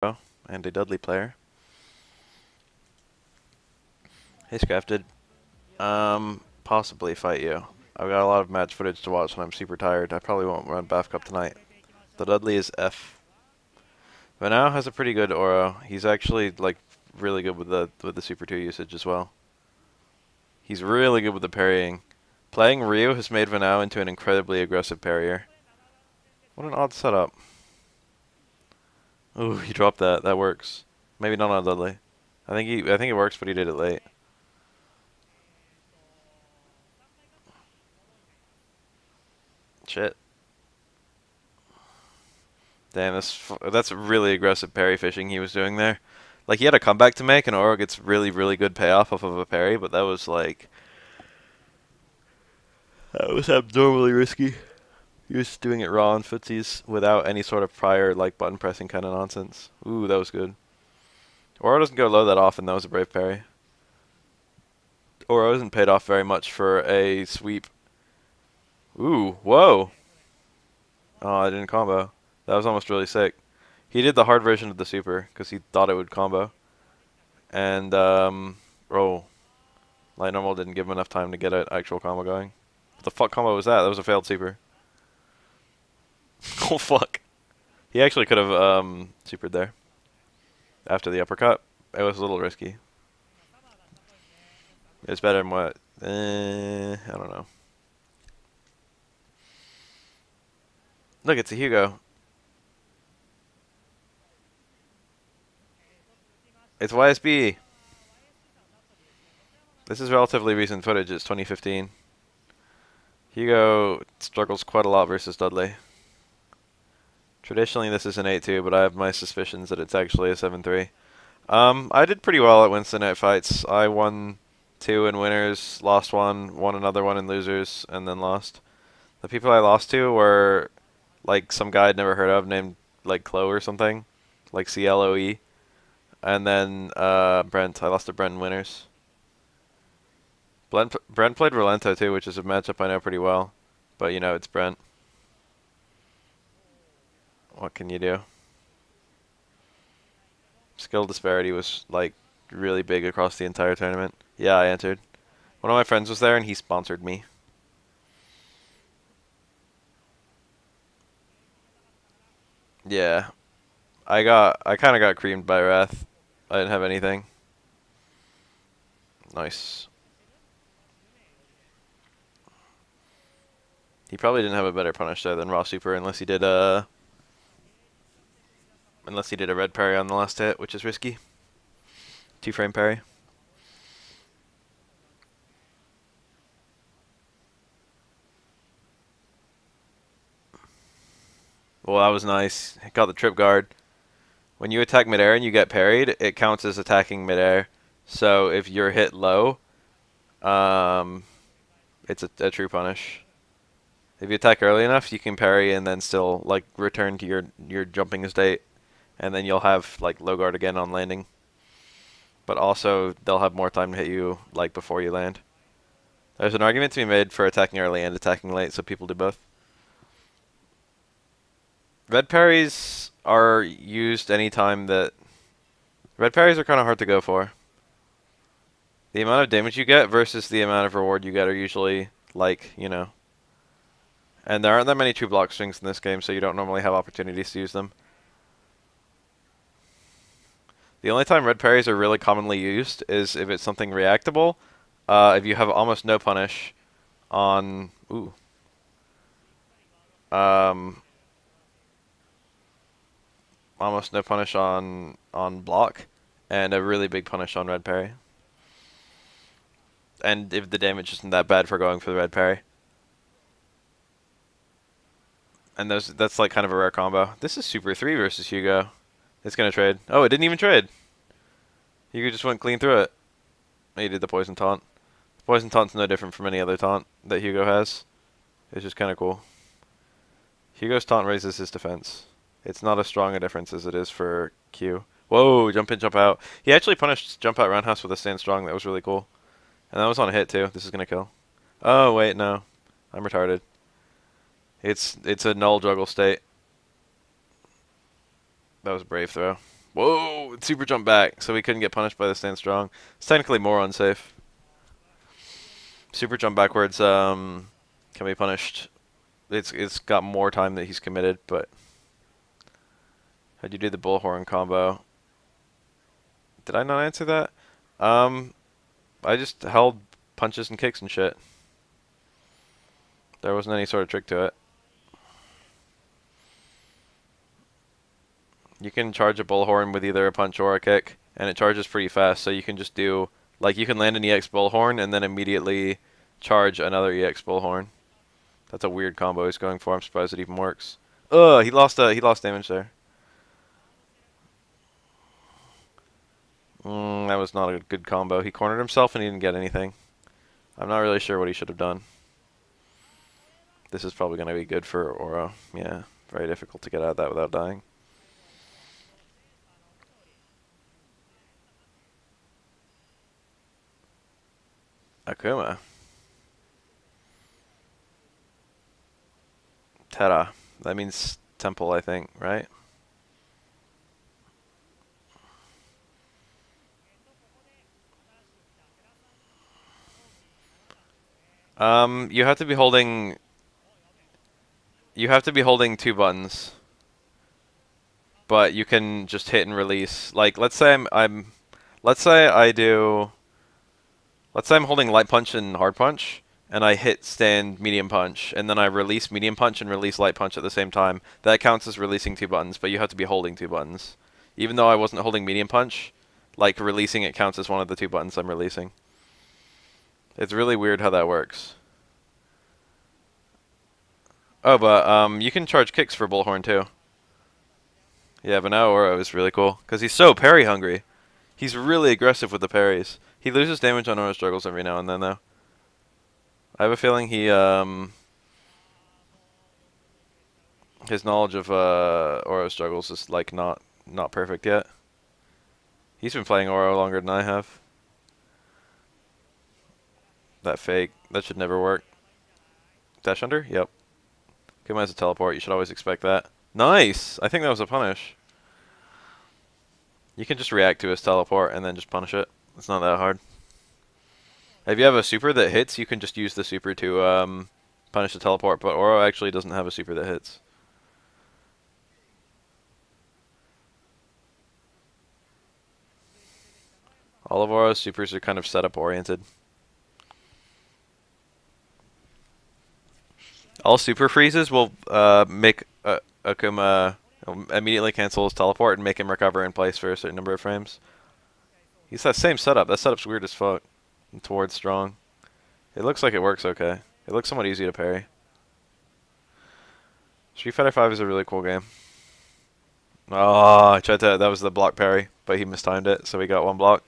and a Dudley player. Hey, Scrafted. Possibly fight you. I've got a lot of match footage to watch and I'm super tired. I probably won't run Bath Cup tonight. The Dudley is F. Vanao has a pretty good aura. He's actually like really good with the Super 2 usage as well. He's really good with the parrying. Playing Ryu has made Vanao into an incredibly aggressive parrier. What an odd setup. Ooh, he dropped that. That works. Maybe not on Dudley. I think it works, but he did it late. Shit. Damn, that's really aggressive parry fishing he was doing there. Like, he had a comeback to make, and Oro gets really, really good payoff off of a parry, but that was, like... That was abnormally risky. He was doing it raw on footsies without any sort of prior, like, button pressing kind of nonsense. Ooh, that was good. Oro doesn't go low that often. That was a brave parry. Oro isn't paid off very much for a sweep. Ooh, whoa! Oh, I didn't combo. That was almost really sick. He did the hard version of the super because he thought it would combo. And, roll. Light normal didn't give him enough time to get an actual combo going. What the fuck combo was that? That was a failed super. Oh, fuck. He actually could have, supered there. After the uppercut. It was a little risky. It's better than what? I don't know. Look, it's a Hugo. It's YSB. This is relatively recent footage. It's 2015. Hugo struggles quite a lot versus Dudley. Traditionally, this is an 8-2, but I have my suspicions that it's actually a 7-3. I did pretty well at Wednesday night fights. I won 2 in winners, lost 1, won another 1 in losers, and then lost. The people I lost to were like some guy I'd never heard of named like Chloe or something, like CLOE, and then Brent. I lost to Brent in winners. Brent played Rolento too, which is a matchup I know pretty well, but you know it's Brent. What can you do? Skill disparity was like really big across the entire tournament. Yeah, I entered. One of my friends was there and he sponsored me. Yeah. I kind of got creamed by Wrath. I didn't have anything. Nice. He probably didn't have a better punish there than Raw Super unless he did a red parry on the last hit, which is risky. 2-frame parry. Well, that was nice. He got the trip guard. When you attack midair and you get parried, it counts as attacking midair. So if you're hit low, it's a true punish. If you attack early enough, you can parry and then still like return to your jumping state, and then you'll have like low guard again on landing. But also they'll have more time to hit you like before you land. There's an argument to be made for attacking early and attacking late, so people do both. Red parries are used anytime that... Red parries are kind of hard to go for. The amount of damage you get versus the amount of reward you get are usually, like, you know... And there aren't that many true block strings in this game, so you don't normally have opportunities to use them. The only time red parries are really commonly used is if it's something reactable. If you have almost no punish on... Ooh. Almost no punish on block, and a really big punish on red parry. And if the damage isn't that bad for going for the red parry. And that's like kind of a rare combo. This is Super 3 versus Hugo. It's gonna trade. Oh, it didn't even trade. Hugo just went clean through it. He did the poison taunt. The poison taunt's no different from any other taunt that Hugo has. It's just kind of cool. Hugo's taunt raises his defense. It's not as strong a difference as it is for Q. Whoa, jump in, jump out. He actually punished jump out roundhouse with a stand strong. That was really cool. And that was on a hit too. This is gonna kill. Oh wait, no. I'm retarded. It's a null juggle state. That was a brave throw. Whoa! Super jump back, so we couldn't get punished by the stand strong. It's technically more unsafe. Super jump backwards can be punished. It's got more time that he's committed, but how'd you do the bullhorn combo? Did I not answer that? I just held punches and kicks and shit. There wasn't any sort of trick to it. You can charge a bullhorn with either a punch or a kick, and it charges pretty fast, so you can just do, like, you can land an EX bullhorn and then immediately charge another EX bullhorn. That's a weird combo he's going for. I'm surprised it even works. Ugh, he lost damage there. That was not a good combo. He cornered himself and he didn't get anything. I'm not really sure what he should have done. This is probably going to be good for Oro. Yeah, very difficult to get out of that without dying. Akuma. Terra. That means temple, I think, right? You have to be holding... You have to be holding two buttons. But you can just hit and release. Like, let's say let's say I'm holding light punch and hard punch, and I hit stand medium punch, and then I release medium punch and release light punch at the same time. That counts as releasing two buttons, but you have to be holding two buttons. Even though I wasn't holding medium punch, like, releasing it counts as one of the two buttons I'm releasing. It's really weird how that works. Oh, but you can charge kicks for bullhorn too. Yeah, but now Oro is really cool because he's so parry hungry. He's really aggressive with the parries. He loses damage on Oro struggles every now and then though. I have a feeling he his knowledge of Oro struggles is like not perfect yet. He's been playing Oro longer than I have. That fake, that should never work. Dash under? Yep. Kuma has a teleport, you should always expect that. Nice! I think that was a punish. You can just react to his teleport and then just punish it. It's not that hard. If you have a super that hits, you can just use the super to punish the teleport, but Oro actually doesn't have a super that hits. All of Oro's supers are kind of setup oriented. All super freezes will make Akuma immediately cancel his teleport and make him recover in place for a certain number of frames. He's that same setup. That setup's weird as fuck. Towards strong. It looks like it works okay. It looks somewhat easy to parry. Street Fighter V is a really cool game. Oh, I tried to. That was the block parry, but he mistimed it, so he got one block.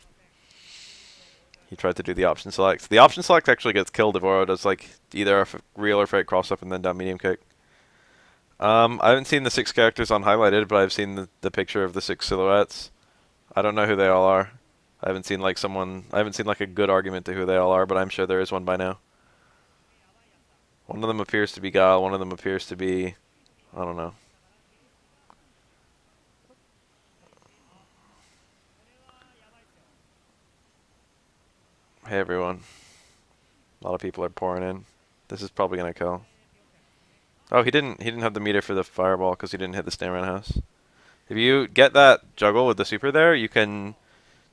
He tried to do the option select. The option select actually gets killed if Oro does like either a real or fake cross up and then down medium kick. I haven't seen the 6 characters on highlighted, but I've seen the picture of the 6 silhouettes. I don't know who they all are. I haven't seen like a good argument to who they all are, but I'm sure there is one by now. One of them appears to be Gill, one of them appears to be, I don't know. Hey everyone. A lot of people are pouring in. This is probably gonna kill. Oh, he didn't have the meter for the fireball because he didn't hit the stand roundhouse. If you get that juggle with the super there, you can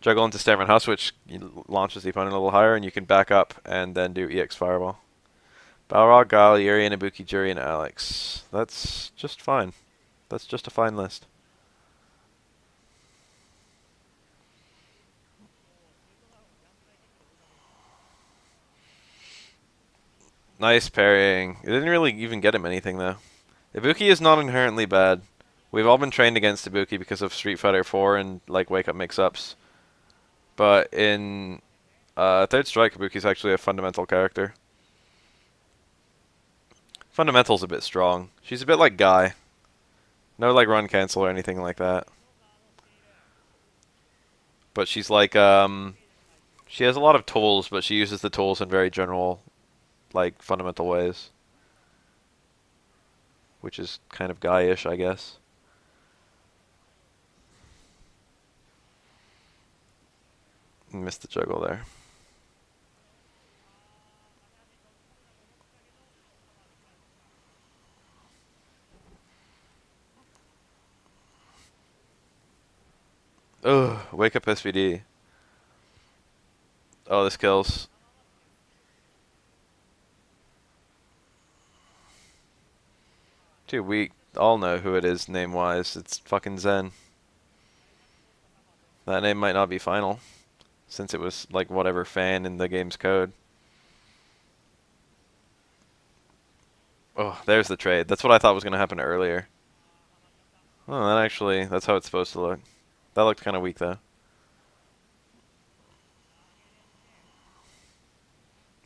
juggle into stand roundhouse, which launches the opponent a little higher, and you can back up and then do EX fireball. Balrog, Gill, Yuri, Ibuki, Jury, and Alex. That's just fine. That's just a fine list. Nice parrying. It didn't really even get him anything, though. Ibuki is not inherently bad. We've all been trained against Ibuki because of Street Fighter 4 and, like, wake-up mix-ups. But in Third Strike, Ibuki's actually a fundamental character. Fundamental's a bit strong. She's a bit like Guy. No, like, run cancel or anything like that. But she's like, she has a lot of tools, but she uses the tools in very general, like, fundamental ways. Which is kind of Guy-ish, I guess. Missed the juggle there. Ugh, wake up SVD. Oh, this kills. Too weak. All know who it is name-wise. It's fucking Zen. That name might not be final, since it was like whatever fan in the game's code. Oh, there's the trade. That's what I thought was going to happen earlier. Oh, that actually, that's how it's supposed to look. That looked kind of weak, though.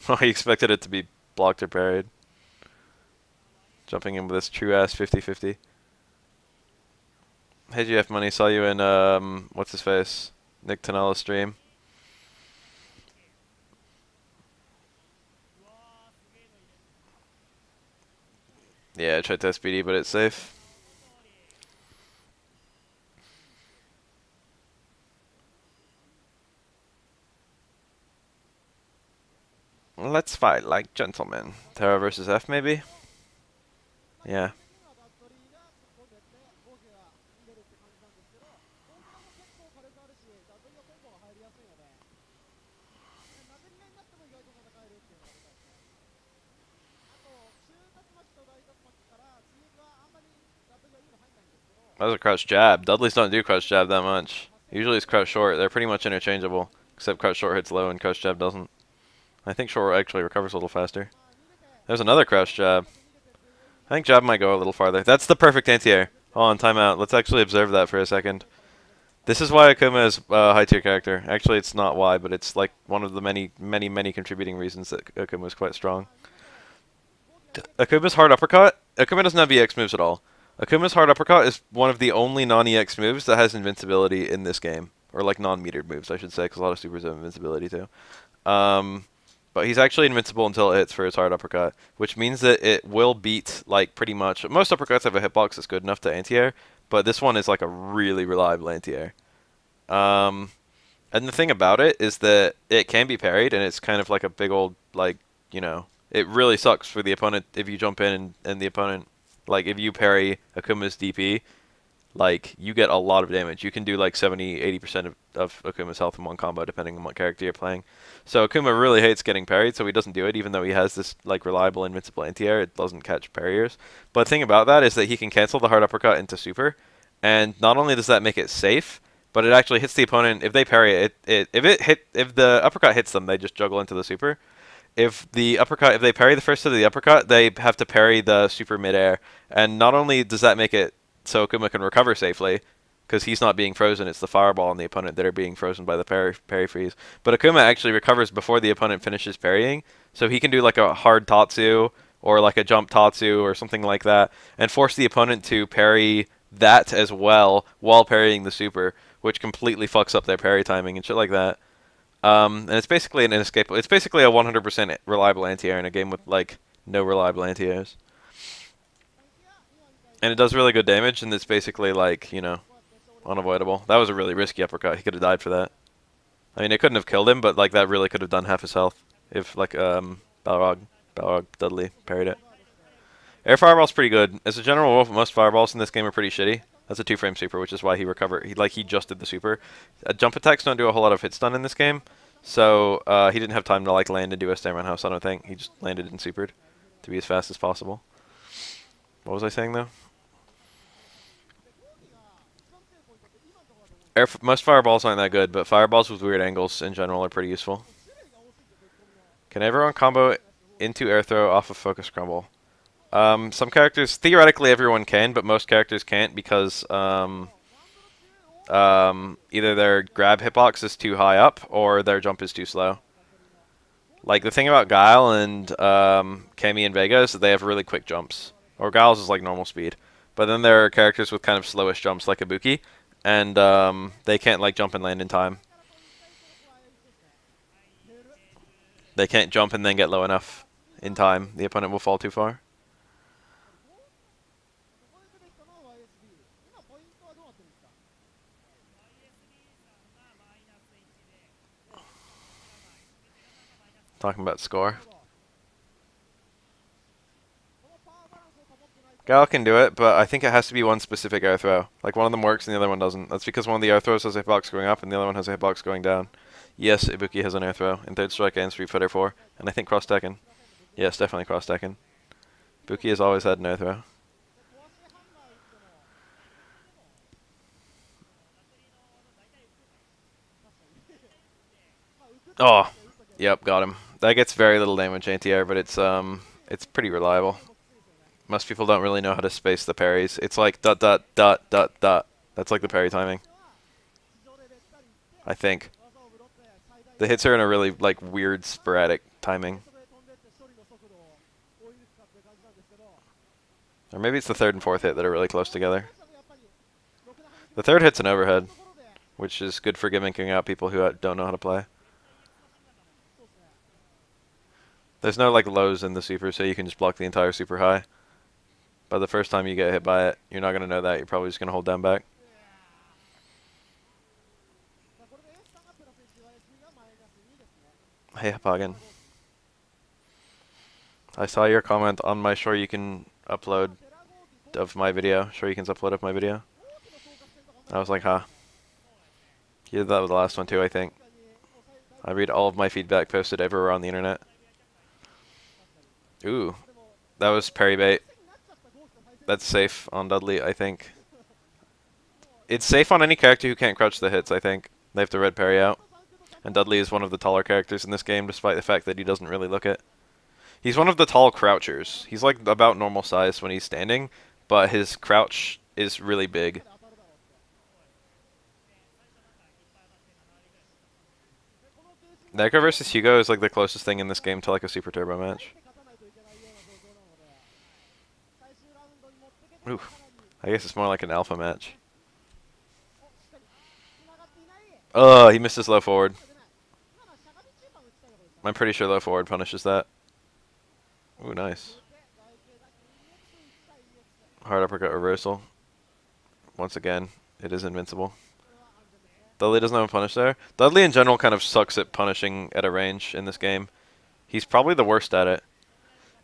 Oh, he expected it to be blocked or parried. Jumping in with this true-ass 50-50. Hey, GF Money, saw you in, what's his face? Nick Tanella's stream. Yeah, I tried to SPD, but it's safe. Let's fight like gentlemen. Terra versus F, maybe? Yeah. That was a crouch jab. Dudleys don't do crouch jab that much. Usually it's crouch short. They're pretty much interchangeable. Except crouch short hits low and crouch jab doesn't. I think short actually recovers a little faster. There's another crouch jab. I think jab might go a little farther. That's the perfect anti-air. Hold on, timeout. Let's actually observe that for a second. This is why Akuma is a high tier character. Actually, it's not why, but it's like one of the many contributing reasons that Akuma is quite strong. Akuma's hard uppercut. Akuma doesn't have EX moves at all. Akuma's hard uppercut is one of the only non-EX moves that has invincibility in this game. Or like non-metered moves, I should say, because a lot of supers have invincibility too. But he's actually invincible until it hits for his hard uppercut, which means that it will beat like pretty much most uppercuts have a hitbox that's good enough to anti-air, but this one is like a really reliable anti-air. And the thing about it is that it can be parried, and it's kind of like a big old like it really sucks for the opponent if you jump in and the opponent like if you parry Akuma's DP. Like, you get a lot of damage. You can do like 70-80% of Akuma's health in one combo, depending on what character you're playing. So Akuma really hates getting parried, so he doesn't do it, even though he has this like reliable invincible anti-air. It doesn't catch parriers. But the thing about that is that he can cancel the hard uppercut into super, and not only does that make it safe, but it actually hits the opponent. If they parry it, if the uppercut hits them, they just juggle into the super. If they parry the first hit of the uppercut, they have to parry the super midair. And not only does that make it so Akuma can recover safely, because he's not being frozen, it's the fireball and the opponent that are being frozen by the parry freeze. But Akuma actually recovers before the opponent finishes parrying, so he can do like a hard Tatsu, or like a jump Tatsu, or something like that, and force the opponent to parry that as well, while parrying the super, which completely fucks up their parry timing and shit like that. And it's basically an inescapable, it's basically a 100% reliable anti-air in a game with like no reliable anti-airs. And it does really good damage, and it's basically like, unavoidable. That was a really risky uppercut. He could have died for that. I mean, it couldn't have killed him, but like that really could have done half his health if like Balrog Dudley parried it. Air fireball's pretty good. As a general rule, most fireballs in this game are pretty shitty. That's a 2-frame super, which is why he recovered. He just did the super. Jump attacks don't do a whole lot of hit stun in this game, so he didn't have time to like land and do a stand roundhouse. I don't think he just landed and supered to be as fast as possible. What was I saying though? Most fireballs aren't that good, but fireballs with weird angles in general are pretty useful. Can everyone combo into air throw off of focus crumble? Some characters, theoretically everyone can, but most characters can't because either their grab hitbox is too high up or their jump is too slow. Like the thing about Guile and Cammy and Vega is that they have really quick jumps. Or Guile's is like normal speed. But then there are characters with kind of slowish jumps like Ibuki, and they can't like jump and land in time. They can't jump and then get low enough in time. The opponent will fall too far. Talking about score. Gal can do it, but I think it has to be one specific air throw. Like, one of them works and the other one doesn't. That's because one of the air throws has a hitbox going up and the other one has a hitbox going down. Yes, Ibuki has an air throw in Third Strike and Street Fighter 4. And I think Cross Tekken. Yes, definitely Cross Tekken. Ibuki has always had an air throw. Oh, yep, got him. That gets very little damage anti-air, but it's pretty reliable. Most people don't really know how to space the parries. It's like dot dot dot dot dot. That's like the parry timing. I think. The hits are in a really like weird sporadic timing. Or maybe it's the third and fourth hit that are really close together. The third hit's an overhead, which is good for gimmicking out people who don't know how to play. There's no like lows in the super, so you can just block the entire super high. But the first time you get hit by it, you're not going to know that. You're probably just going to hold down back. Hey, Hapagan. I saw your comment on my Sure You Can upload of my video. Sure You Can's upload of my video. I was like, huh. You did that with the last one too, I think. I read all of my feedback posted everywhere on the internet. Ooh. That was parry bait. That's safe on Dudley, I think. It's safe on any character who can't crouch the hits, I think. They have to red parry out. And Dudley is one of the taller characters in this game, despite the fact that he doesn't really look it. He's one of the tall crouchers. He's like about normal size when he's standing, but his crouch is really big. Necro versus Hugo is like the closest thing in this game to like a Super Turbo match. Ooh, I guess it's more like an alpha match. Oh, he missed his low forward. I'm pretty sure low forward punishes that. Ooh, nice. Hard uppercut reversal. Once again, it is invincible. Dudley doesn't have a punish there. Dudley in general kind of sucks at punishing at a range in this game. He's probably the worst at it.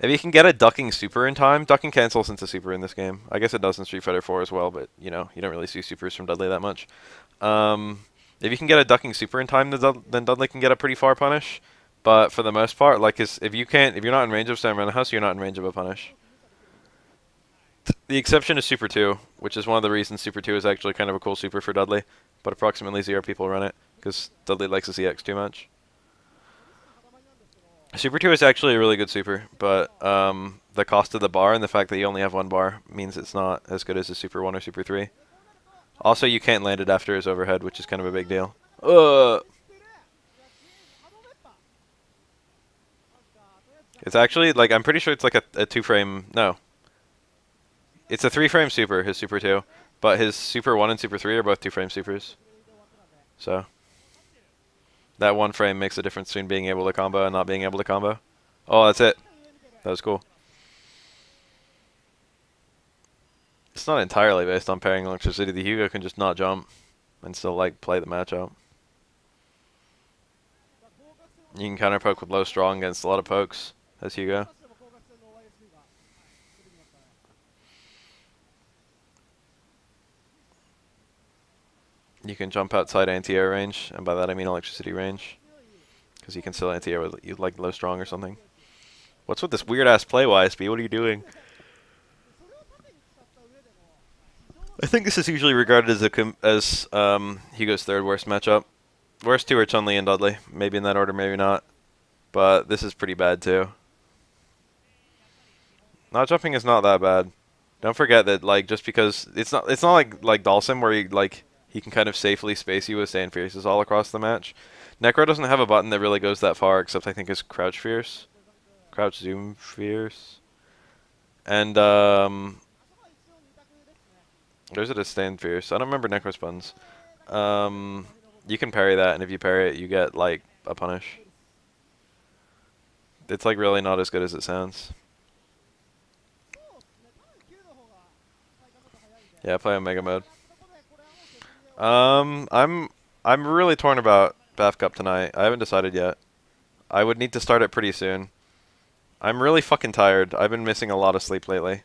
If you can get a ducking super in time, ducking cancels into super in this game. I guess it does in Street Fighter 4 as well, but you know, you don't really see supers from Dudley that much. If you can get a ducking super in time, then Dudley can get a pretty far punish. But for the most part, like if you're not in range of Sam House, you're not in range of a punish. The exception is Super 2, which is one of the reasons Super 2 is actually kind of a cool super for Dudley, but approximately 0 people run it, because Dudley likes his EX too much. Super 2 is actually a really good super, but the cost of the bar and the fact that you only have one bar means it's not as good as a Super 1 or Super 3. Also, you can't land it after his overhead, which is kind of a big deal. It's actually, like, I'm pretty sure it's like a 2-frame, no. It's a 3-frame super, his Super 2, but his Super 1 and Super 3 are both 2-frame supers. So, that 1 frame makes a difference between being able to combo and not being able to combo. Oh, that's it. That was cool. It's not entirely based on parrying electricity. The Hugo can just not jump and still, like, play the matchup. You can counter poke with low strong against a lot of pokes as Hugo. You can jump outside anti-air range, and by that I mean electricity range. Because you can still anti-air with like low strong or something. What's with this weird-ass play, YSB? What are you doing? I think this is usually regarded as Hugo's third worst matchup. Worst two are Chun-Li and Dudley. Maybe in that order, maybe not. But this is pretty bad too. Not jumping is not that bad. Don't forget that, like, just because it's not like Dalsim where he can kind of safely space you with stand fierces all across the match. Necro doesn't have a button that really goes that far, except I think his crouch fierce, crouch zoom fierce, and there's a stand fierce. I don't remember Necro's buttons. You can parry that, and if you parry it, you get like a punish. It's like really not as good as it sounds. Yeah, play Omega mode. I'm really torn about BAF Cup tonight. I haven't decided yet. I would need to start it pretty soon. I'm really fucking tired. I've been missing a lot of sleep lately.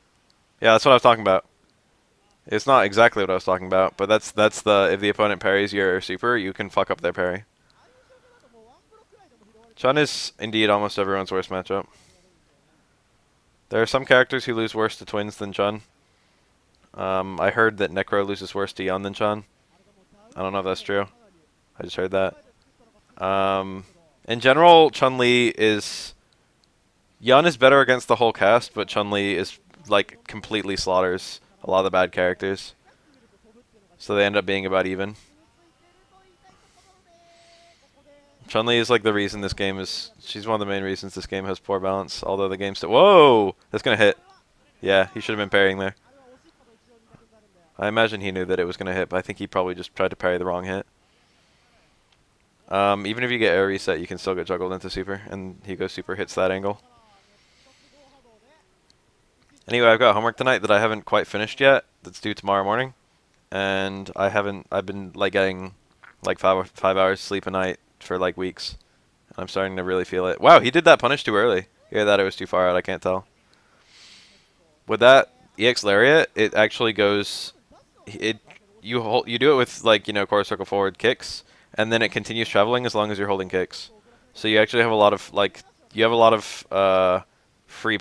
Yeah, that's what I was talking about. It's not exactly what I was talking about, but that's the if the opponent parries your super, you can fuck up their parry. Chun is indeed almost everyone's worst matchup. There are some characters who lose worse to twins than Chun. I heard that Necro loses worse to Yun than Chun. I don't know if that's true. I just heard that. In general, Chun-Li is... Yun is better against the whole cast, but Chun-Li is, like, completely slaughters a lot of the bad characters. So they end up being about even. Chun-Li is, like, the reason this game is... She's one of the main reasons this game has poor balance, although the game's still... Whoa! That's gonna hit. Yeah, he should have been parrying there. I imagine he knew that it was gonna hit, but I think he probably just tried to parry the wrong hit. Even if you get air reset, you can still get juggled into super, and Hugo super hits that angle. Anyway, I've got homework tonight that I haven't quite finished yet. That's due tomorrow morning, and I've been like getting like five hours sleep a night for like weeks. And I'm starting to really feel it. Wow, he did that punish too early. Either that or it was too far out. I can't tell. With that EX lariat, it actually goes. You do it with like quarter circle forward kicks. And then it continues traveling as long as you're holding kicks. So you actually have a lot of you have a lot of you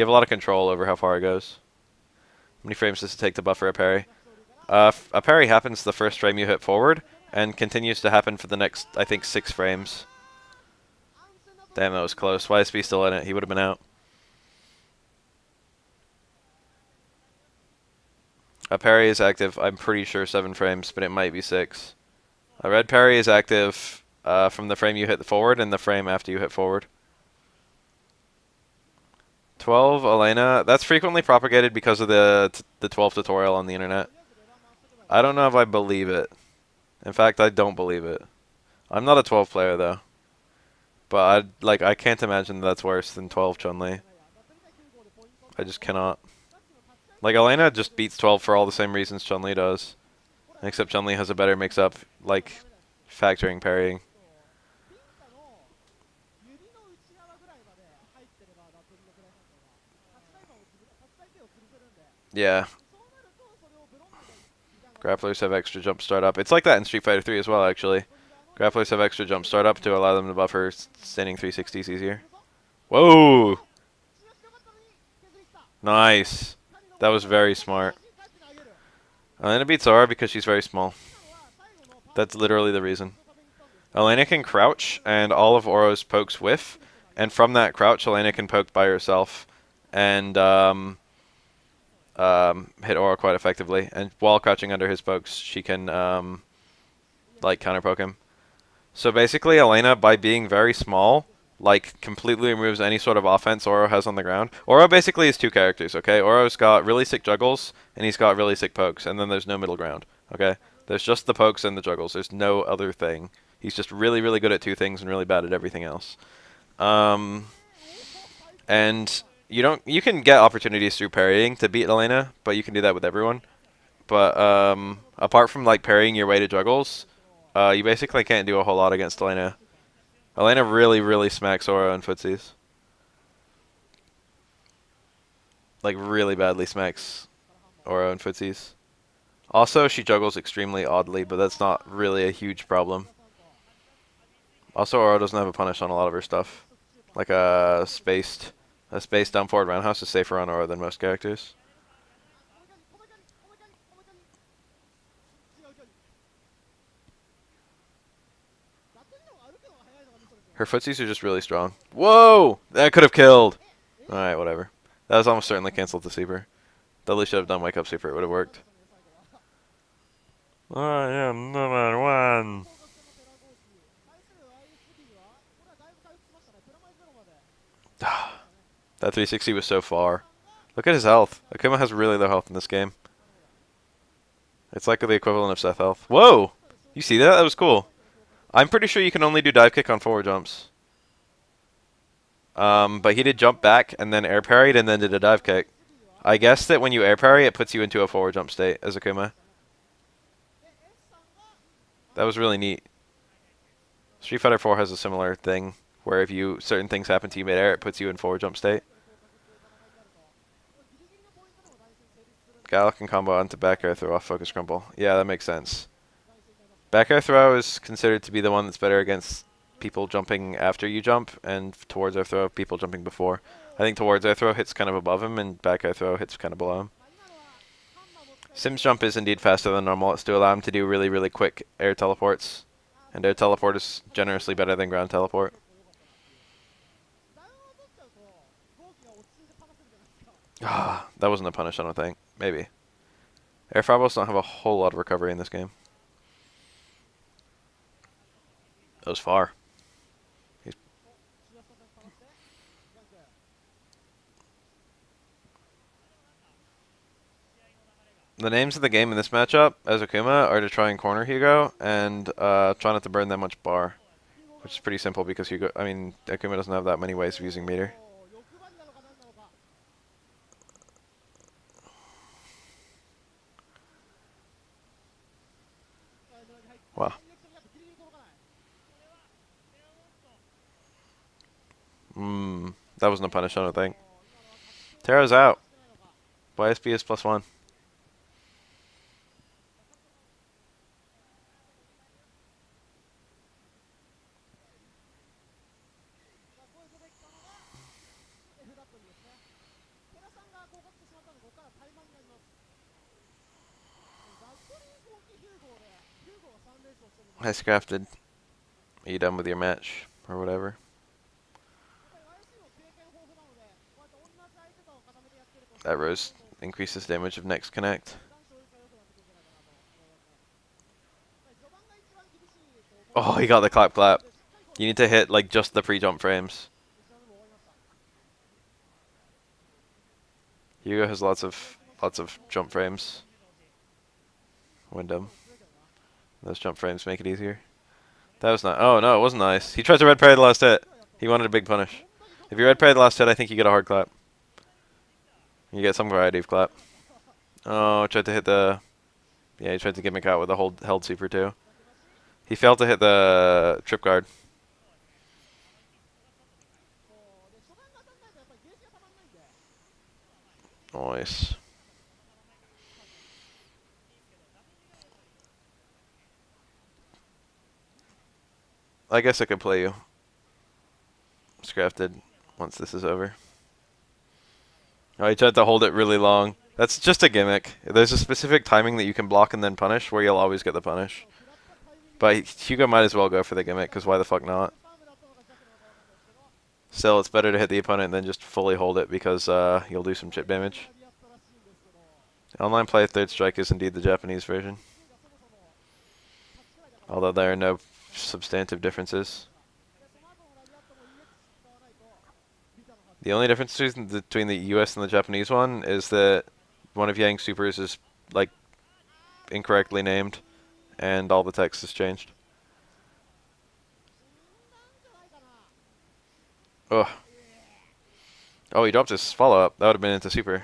have a lot of control over how far it goes. How many frames does it take to buffer a parry? A parry happens the first frame you hit forward and continues to happen for the next, I think, 6 frames. Damn, that was close. YSB still in it. He would have been out. A parry is active, I'm pretty sure 7 frames, but it might be 6. A red parry is active from the frame you hit forward and the frame after you hit forward. 12, Elena. That's frequently propagated because of the 12 tutorial on the internet. I don't know if I believe it. In fact, I don't believe it. I'm not a 12 player, though. But I can't imagine that's worse than 12 Chun-Li. I just cannot. Like, Elena just beats 12 for all the same reasons Chun-Li does. Except Chun-Li has a better mix-up, like, factoring parrying. Yeah. Grapplers have extra jump start up. It's like that in Street Fighter 3 as well, actually. Grapplers have extra jump start up to allow them to buffer standing 360s easier. Whoa! Nice. That was very smart. Elena beats Aura because she's very small. That's literally the reason. Elena can crouch, and all of Aura's pokes whiff. And from that crouch, Elena can poke by herself and hit Aura quite effectively. And while crouching under his pokes, she can like counter poke him. So basically, Elena, by being very small, like completely removes any sort of offense Oro has on the ground. Oro basically is 2 characters, okay? Oro's got really sick juggles, and he's got really sick pokes, and then there's no middle ground, okay? There's just the pokes and the juggles. There's no other thing. He's just really, really good at 2 things and really bad at everything else. And you can get opportunities through parrying to beat Elena, but you can do that with everyone. But apart from like parrying your way to juggles, you basically can't do a whole lot against Elena. Elena really, really smacks Oro and footsies. Like, really badly smacks Oro and footsies. Also, she juggles extremely oddly, but that's not really a huge problem. Also, Oro doesn't have a punish on a lot of her stuff. Like a spaced down forward roundhouse is safer on Oro than most characters. Her footsies are just really strong. Whoa! That could have killed! Alright, whatever. That was almost certainly canceled to Super. Dudley should have done Wake Up Super, it would have worked. I am number 1. That 360 was so far. Look at his health. Akuma has really low health in this game. It's like the equivalent of Seth health. Whoa! You see that? That was cool. I'm pretty sure you can only do dive kick on forward jumps. But he did jump back and then air parried and then did a dive kick. I guess that when you air parry, it puts you into a forward jump state as Akuma. That was really neat. Street Fighter 4 has a similar thing where if certain things happen to you mid-air, it puts you in forward jump state. Gal can combo onto back air throw off focus crumble. Yeah, that makes sense. Back air throw is considered to be the one that's better against people jumping after you jump, and towards air throw, people jumping before. I think towards air throw hits kind of above him, and back air throw hits kind of below him. Sim's jump is indeed faster than normal. It's to allow him to do really, really quick air teleports. And air teleport is generously better than ground teleport. Ah, that wasn't a punish, I don't think. Maybe. Air fireballs don't have a whole lot of recovery in this game. That was far. The names of the game in this matchup, as Akuma, are to try and corner Hugo and try not to burn that much bar. Which is pretty simple because Akuma doesn't have that many ways of using meter. Wow. That wasn't a punish, I don't think. Terra's out. YSB is +1. Nice crafted. Are you done with your match? Or whatever? That rose increases damage of next connect. Oh, he got the clap clap. You need to hit like just the pre-jump frames. Hugo has lots of jump frames. Wyndham. Those jump frames make it easier. That was not. Oh no, it wasn't nice. He tried to red parry the last hit. He wanted a big punish. If you red parry the last hit, I think you get a hard clap. You get some variety of clap. Oh, tried to hit the. Yeah, he tried to gimmick out with a held super too. He failed to hit the trip guard. Nice. I guess I could play you. Scrafted once this is over. Oh, he tried to hold it really long. That's just a gimmick. There's a specific timing that you can block and then punish where you'll always get the punish. But Hugo might as well go for the gimmick, because why the fuck not? Still, it's better to hit the opponent than just fully hold it, because you'll do some chip damage. Online play third strike is indeed the Japanese version. Although there are no substantive differences. The only difference between the US and the Japanese one is that one of Yang's supers is like incorrectly named and all the text is changed. Ugh. Oh, he dropped his follow-up. That would have been into super.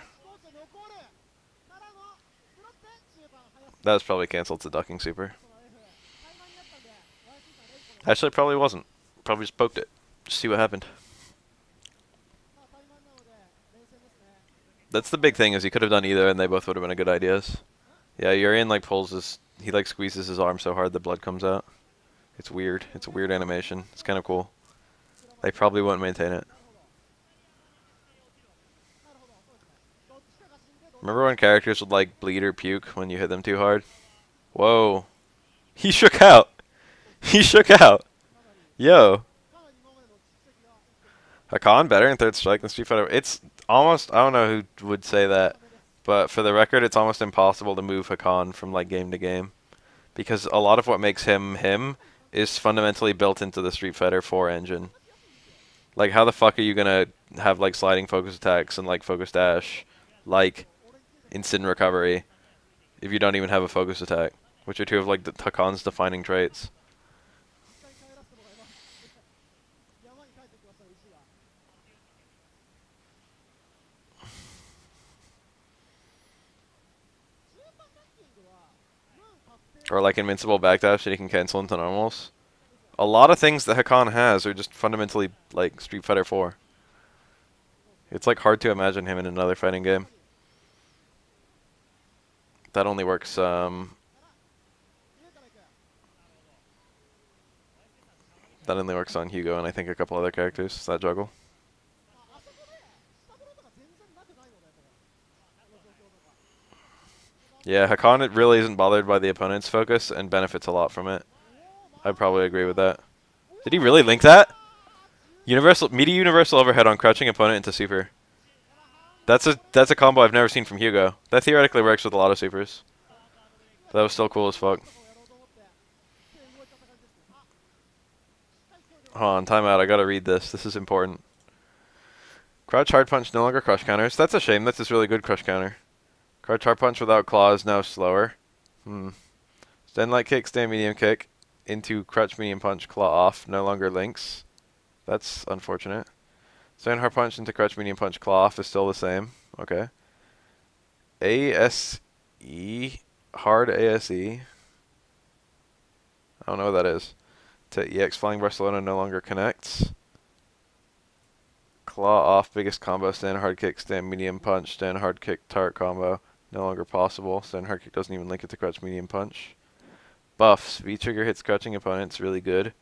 That was probably cancelled to ducking super. Actually, it probably wasn't. Probably just poked it. Just see what happened. That's the big thing, is he could have done either and they both would have been good ideas. Yeah, Urian like pulls his, he like squeezes his arm so hard the blood comes out. It's weird. It's a weird animation. It's kind of cool. They probably won't maintain it. Remember when characters would like bleed or puke when you hit them too hard? Whoa. He shook out. He shook out. Yo. Hakan better in third strike than Street Fighter. It's almost, I don't know who would say that, but for the record, it's almost impossible to move Hakan from like game to game, because a lot of what makes him him is fundamentally built into the Street Fighter 4 engine. Like, how the fuck are you gonna have like sliding focus attacks and like focus dash, like instant recovery, if you don't even have a focus attack, which are two of like Hakan's defining traits? Or like invincible backdash that he can cancel into normals. A lot of things that Hakan has are just fundamentally like Street Fighter 4. It's like hard to imagine him in another fighting game. That only works. That only works on Hugo and I think a couple other characters. That juggle. Yeah, Hakan it really isn't bothered by the opponent's focus and benefits a lot from it. I'd probably agree with that. Did he really link that? Meaty universal overhead on crouching opponent into super. That's a combo I've never seen from Hugo. That theoretically works with a lot of supers. That was still cool as fuck. Hold on, timeout. I gotta read this. This is important. Crouch hard punch no longer crush counters. That's a shame. That's a really good crush counter. Crouch hard punch without claws now slower. Stand light kick, stand medium kick. Into crouch medium punch, claw off. No longer links. That's unfortunate. Stand hard punch into crouch medium punch, claw off is still the same. Okay. ASE. Hard ASE. I don't know what that is. To EX flying Barcelona no longer connects. Claw off biggest combo. Stand hard kick, stand medium punch. Stand hard kick tart combo. No longer possible. Stand hard kick doesn't even link it to crouch medium punch. Buffs. V-trigger hits crouching opponents. Really good.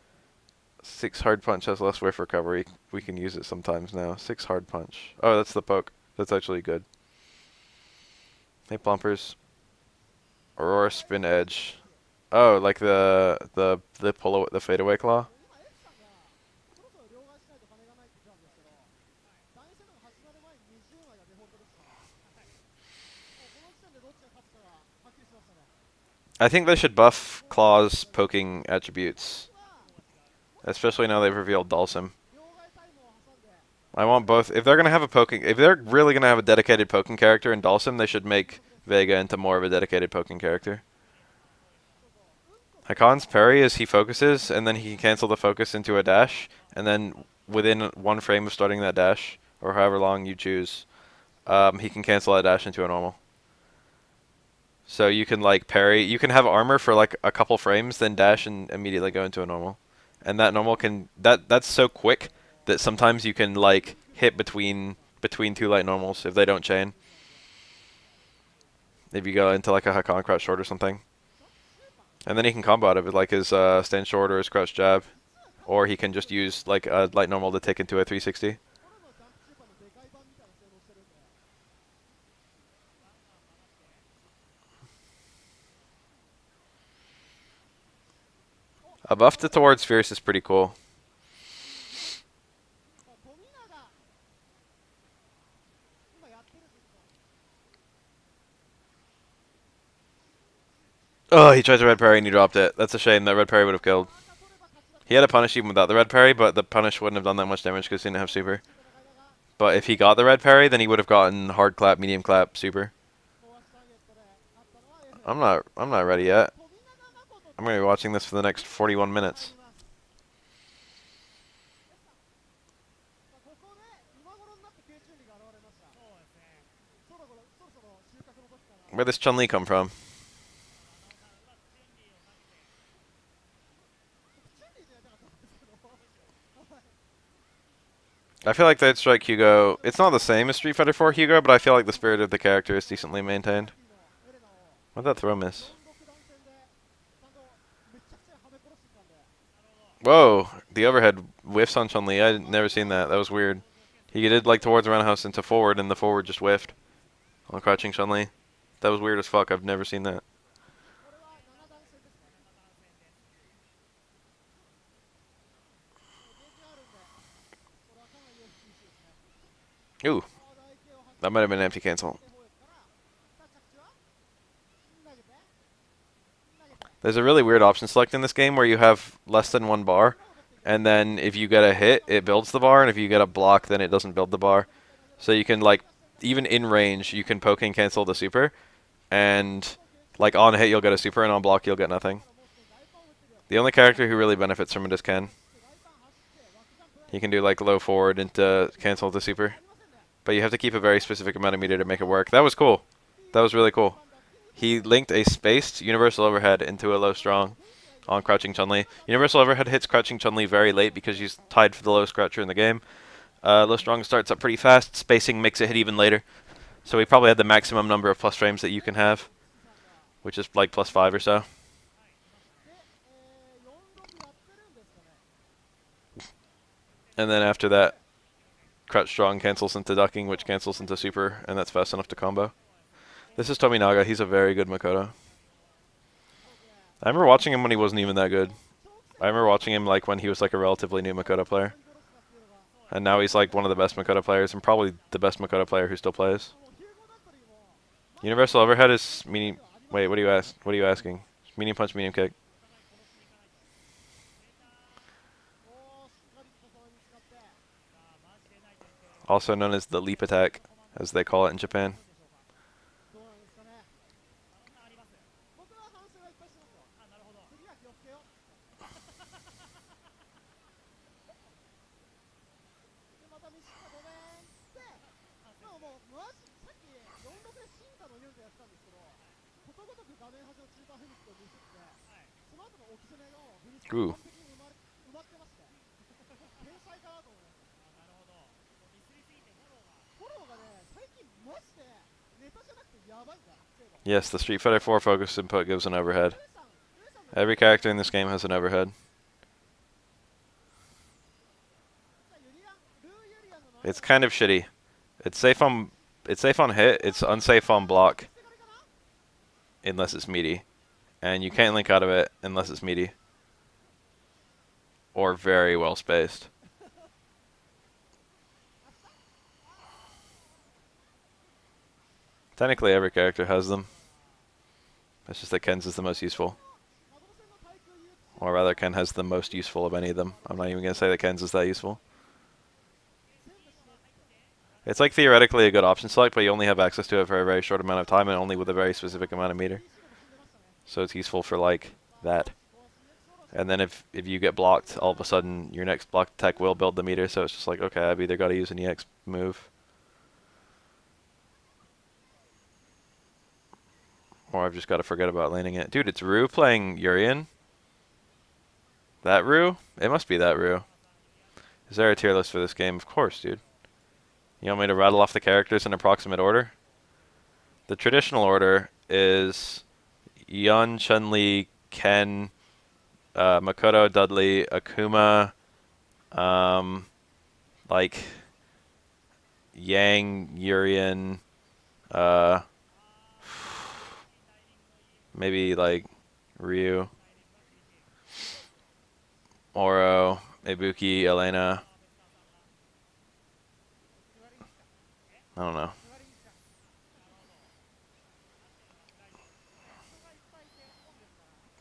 6 hard punch has less whiff recovery. We can use it sometimes now. 6 hard punch. Oh, that's the poke. That's actually good. Hey, plumpers. Aurora spin edge. Oh, like the pull the fadeaway claw. I think they should buff Claw's poking attributes. Especially now they've revealed Dalsim. I want both. If they're gonna have a poking, if they're really gonna have a dedicated poking character in Dalsim, they should make Vega into more of a dedicated poking character. Hakan's parry is he focuses, and then he can cancel the focus into a dash, and then within 1 frame of starting that dash, or however long you choose, he can cancel that dash into a normal. So you can like parry, you can have armor for like a couple frames, then dash and immediately go into a normal. And that normal can, that's so quick that sometimes you can like hit between 2 light normals if they don't chain. If you go into like a Hakan crouch short or something. And then he can combo out of it like his stand short or his crouch jab. Or he can just use like a light normal to take into a 360. A buff to towards Fierce is pretty cool. Oh, he tried to red parry and he dropped it. That's a shame. That red parry would have killed. He had a punish even without the red parry, but the punish wouldn't have done that much damage because he didn't have super. But if he got the red parry, then he would have gotten hard clap, medium clap, super. I'm not ready yet. I'm gonna be watching this for the next 41 minutes. Where'd this Chun-Li come from? I feel like they'd strike Hugo. It's not the same as Street Fighter 4 Hugo, but I feel like the spirit of the character is decently maintained. What'd that throw miss? Whoa, the overhead whiffs on Chun-Li. I'd never seen that. That was weird. He did like towards the roundhouse into forward, and the forward just whiffed on crouching Chun-Li. That was weird as fuck. I've never seen that. Ooh, that might have been an empty cancel. There's a really weird option select in this game where you have less than 1 bar, and then if you get a hit, it builds the bar, and if you get a block, then it doesn't build the bar. So you can, like, even in range, you can poke and cancel the super, and, like, on hit you'll get a super, and on block you'll get nothing. The only character who really benefits from it is Ken. He can do, like, low forward into cancel the super. But you have to keep a very specific amount of meter to make it work. That was cool. That was really cool. He linked a spaced universal overhead into a low strong on crouching Chun-Li. Universal Overhead hits crouching Chun-Li very late because she's tied for the lowest croucher in the game. Low strong starts up pretty fast. Spacing makes it hit even later. So we probably had the maximum number of plus frames that you can have, which is like +5 or so. And then after that, crouch strong cancels into ducking, which cancels into super, and that's fast enough to combo. This is Tominaga. He's a very good Makoto. I remember watching him when he wasn't even that good. I remember watching him like when he was like a relatively new Makoto player. And now he's like one of the best Makoto players, and probably the best Makoto player who still plays. Universal Overhead is medium. Wait, what are you What are you asking? Medium punch, medium kick. Also known as the leap attack, as they call it in Japan. Ooh. Yes, the Street Fighter 4 focus input gives an overhead. Every character in this game has an overhead. It's kind of shitty. It's safe on hit, it's unsafe on block unless it's meaty. And you can't link out of it unless it's meaty. Or very well spaced. Technically every character has them. It's just that Ken's is the most useful. Or rather, Ken has the most useful of any of them. I'm not even going to say that Ken's is that useful. It's like theoretically a good option select, but you only have access to it for a very short amount of time and only with a very specific amount of meter. So it's useful for like that. And then if you get blocked, all of a sudden your next block attack will build the meter, so it's just like, okay, I've either got to use an EX move, or I've just got to forget about landing it. Dude, it's Ryu playing Urian? That Ryu? It must be that Ryu. Is there a tier list for this game? Of course, dude. You want me to rattle off the characters in approximate order? The traditional order is Yun, Chun-Li, Ken, Makoto, Dudley, Akuma, like Yang, Urian, maybe like Ryu, Oro, Ibuki, Elena. I don't know.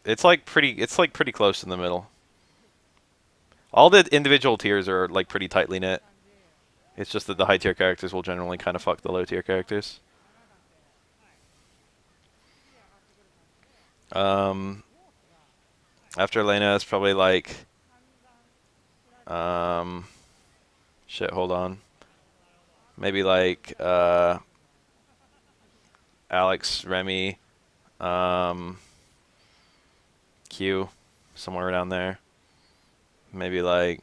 It's like pretty close in the middle. All the individual tiers are like pretty tightly knit. It's just that the high tier characters will generally kind of fuck the low tier characters. After Elena, it's probably like shit, hold on. Maybe like Alex, Remy, Q, somewhere around there. Maybe like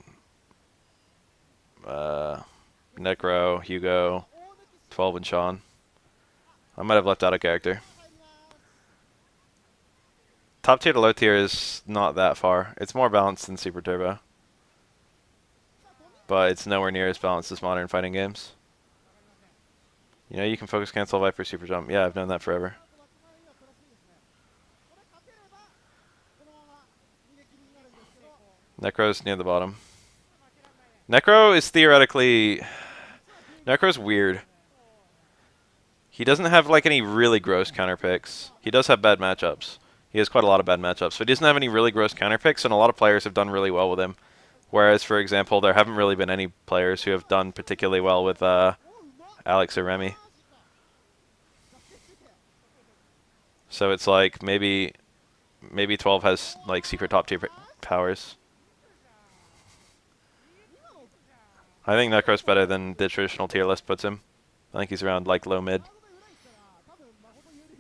Necro, Hugo, 12 and Sean. I might have left out a character. Top tier to low tier is not that far. It's more balanced than Super Turbo. But it's nowhere near as balanced as modern fighting games. You know, you can focus cancel Viper super jump. Yeah, I've known that forever. Necro's near the bottom. Necro is theoretically... Necro's weird. He doesn't have like any really gross counter picks. He does have bad matchups. He has quite a lot of bad matchups. So he doesn't have any really gross counter picks, and a lot of players have done really well with him. Whereas, for example, there haven't really been any players who have done particularly well with Alex or Remy. So it's like maybe 12 has like secret top tier powers. I think Necro's better than the traditional tier list puts him. I think he's around like low mid.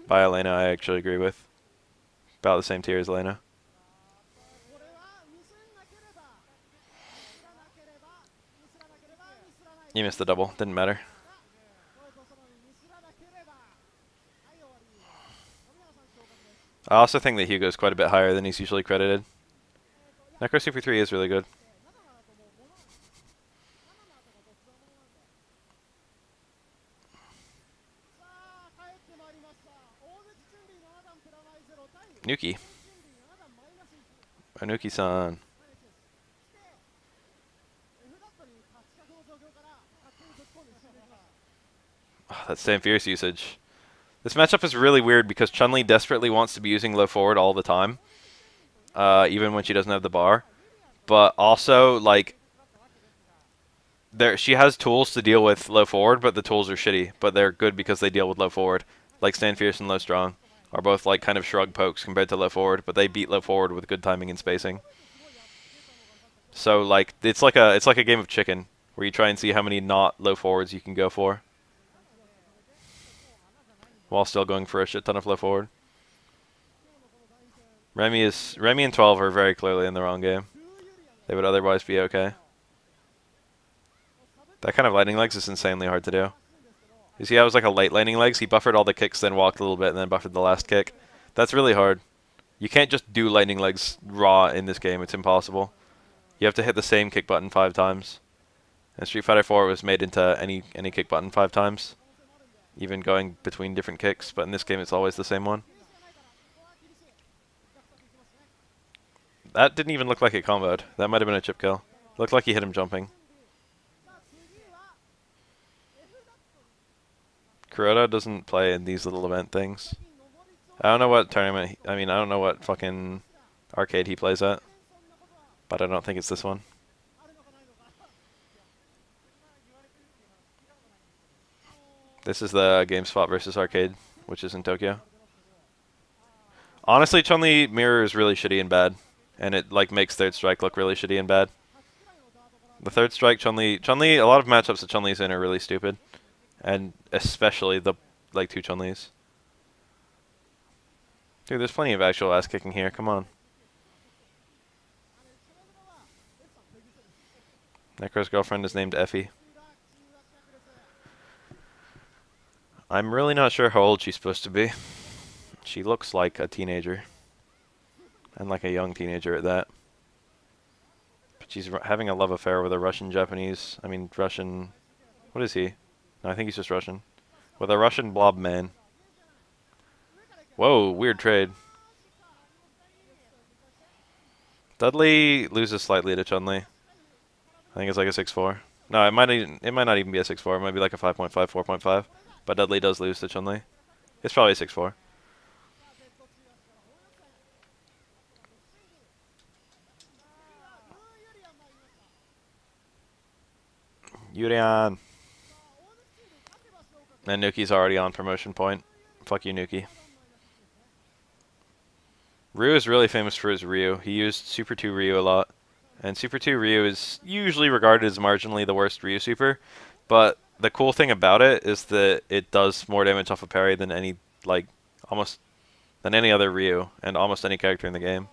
By Elena, I actually agree with. About the same tier as Elena. You missed the double. Didn't matter. I also think that Hugo's quite a bit higher than he's usually credited. Necro Super 3 is really good. Nuki. Anuki-san. Oh, that's Sam Fierce usage. This matchup is really weird because Chun-Li desperately wants to be using low forward all the time. Even when she doesn't have the bar. But also, like, she has tools to deal with low forward, but the tools are shitty. But they're good because they deal with low forward. Like Stand Fierce and Low Strong are both like kind of shrug pokes compared to low forward, but they beat low forward with good timing and spacing. So like it's like a game of chicken where you try and see how many not low forwards you can go for while still going for a shit ton of low forward. Remy and 12 are very clearly in the wrong game. They would otherwise be okay. That kind of lightning legs is insanely hard to do. You see how it was like a light lightning legs? He buffered all the kicks, then walked a little bit, and then buffered the last kick. That's really hard. You can't just do lightning legs raw in this game. It's impossible. You have to hit the same kick button 5 times. And Street Fighter 4 was made into any kick button 5 times. Even going between different kicks, but in this game it's always the same one. That didn't even look like it comboed. That might have been a chip kill. Looked like he hit him jumping. Kuroda doesn't play in these little event things. I don't know what tournament, I don't know what fucking arcade he plays at. But I don't think it's this one. This is the GameSpot versus arcade, which is in Tokyo. Honestly, Chun-Li mirror is really shitty and bad. And it like makes third strike look really shitty and bad. The third strike Chun-Li, a lot of matchups that Chun-Li's in are really stupid. And especially the like 2 Chun-Li's. Dude, there's plenty of actual ass kicking here, come on. Necro's girlfriend is named Effie. I'm really not sure how old she's supposed to be. She looks like a teenager. And like a young teenager at that. But she's having a love affair with a Russian-Japanese... Russian... What is he? No, I think he's just Russian. With a Russian blob man. Whoa, weird trade. Dudley loses slightly to Chun-Li. I think it's like a 6-4. No, it might not even be a 6-4. It might be like a 5.5, 4.5. But Dudley does lose to Chun-Li. It's probably a 6-4. Yurian. And Nuki's already on promotion point. Fuck you, Nuki. Ryu is really famous for his Ryu. He used Super 2 Ryu a lot. And Super 2 Ryu is usually regarded as marginally the worst Ryu super. But the cool thing about it is that it does more damage off a parry than any other Ryu and almost any character in the game.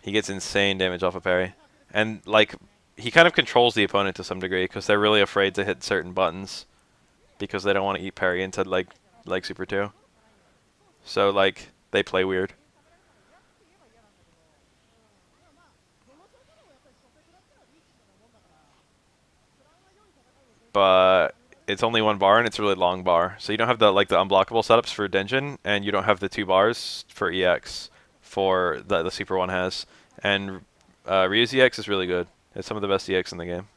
He gets insane damage off a parry. And like he kind of controls the opponent to some degree because they're really afraid to hit certain buttons because they don't want to eat parry into like Super 2. So like they play weird. But it's only 1 bar and it's a really long bar. So you don't have the unblockable setups for Denjin, and you don't have the 2 bars for EX for the Super 1 has. And Ryu's EX is really good. It's some of the best EX in the game.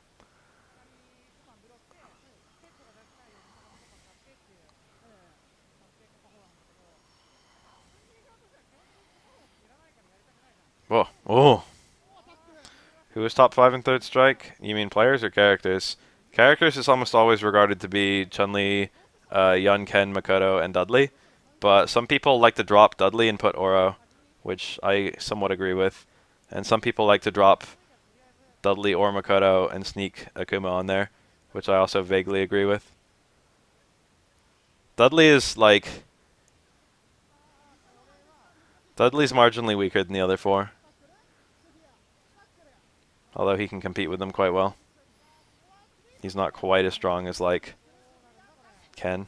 Whoa. Oh. Who is top 5 in third strike? You mean players or characters? Characters is almost always regarded to be Chun-Li, Yun, Ken, Makoto, and Dudley. But some people like to drop Dudley and put Oro, which I somewhat agree with. And some people like to drop Dudley or Makoto and sneak Akuma on there, which I also vaguely agree with. Dudley is like... Dudley's marginally weaker than the other 4. Although he can compete with them quite well. He's not quite as strong as, like, Ken.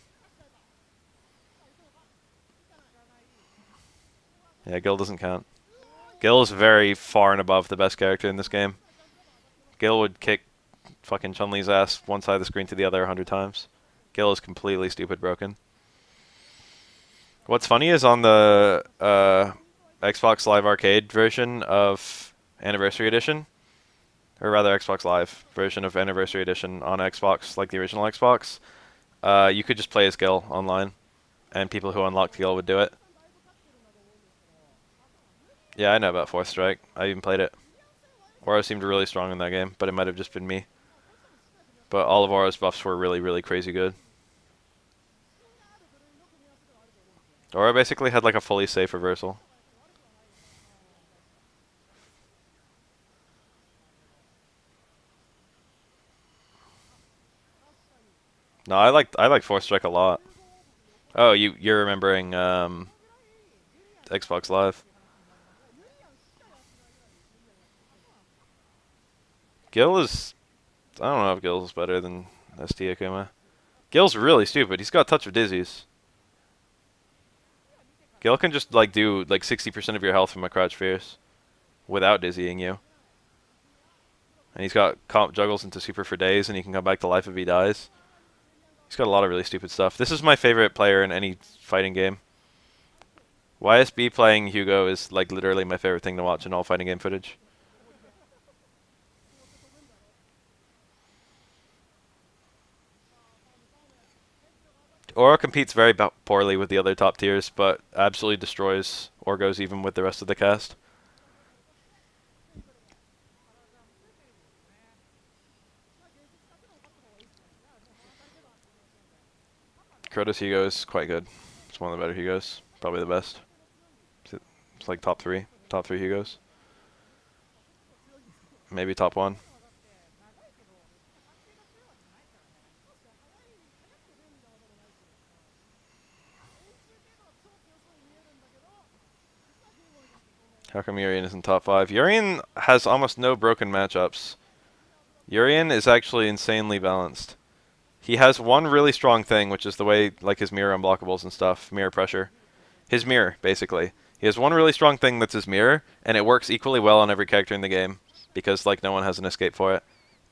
Yeah, Gill doesn't count. Gill is very far and above the best character in this game. Gill would kick fucking Chun-Li's ass one side of the screen to the other 100 times. Gill is completely stupid broken. What's funny is on the Xbox Live Arcade version of Anniversary Edition, or rather Xbox Live version of Anniversary Edition on Xbox, like the original Xbox, you could just play as Gill online, and people who unlocked Gill would do it. Yeah, I know about Fourth Strike. I even played it. Aura seemed really strong in that game, but it might have just been me. But all of Aura's buffs were really, really crazy good. Aura basically had like a fully safe reversal. No, I like Fourth Strike a lot. Oh, you're remembering Xbox Live. Gill is... I don't know if Gill's better than ST Akuma. Gill's really stupid. He's got touch of Dizzy's. Gill can just like do like 60% of your health from a crouch fierce without dizzying you. And he's got comp juggles into super for days, and he can come back to life if he dies. He's got a lot of really stupid stuff. This is my favorite player in any fighting game. YSB playing Hugo is like literally my favorite thing to watch in all fighting game footage. Aura competes very poorly with the other top tiers, but absolutely destroys Orgos even with the rest of the cast. Kratos Hugo is quite good. It's one of the better Hugos. Probably the best. It's like top three Hugos. Maybe top one. How come Urien isn't top 5? Urien has almost no broken matchups. Urien is actually insanely balanced. He has one really strong thing, which is the way, like his mirror unblockables and stuff, mirror pressure. His mirror, basically. He has one really strong thing that's his mirror, and it works equally well on every character in the game, because like no one has an escape for it.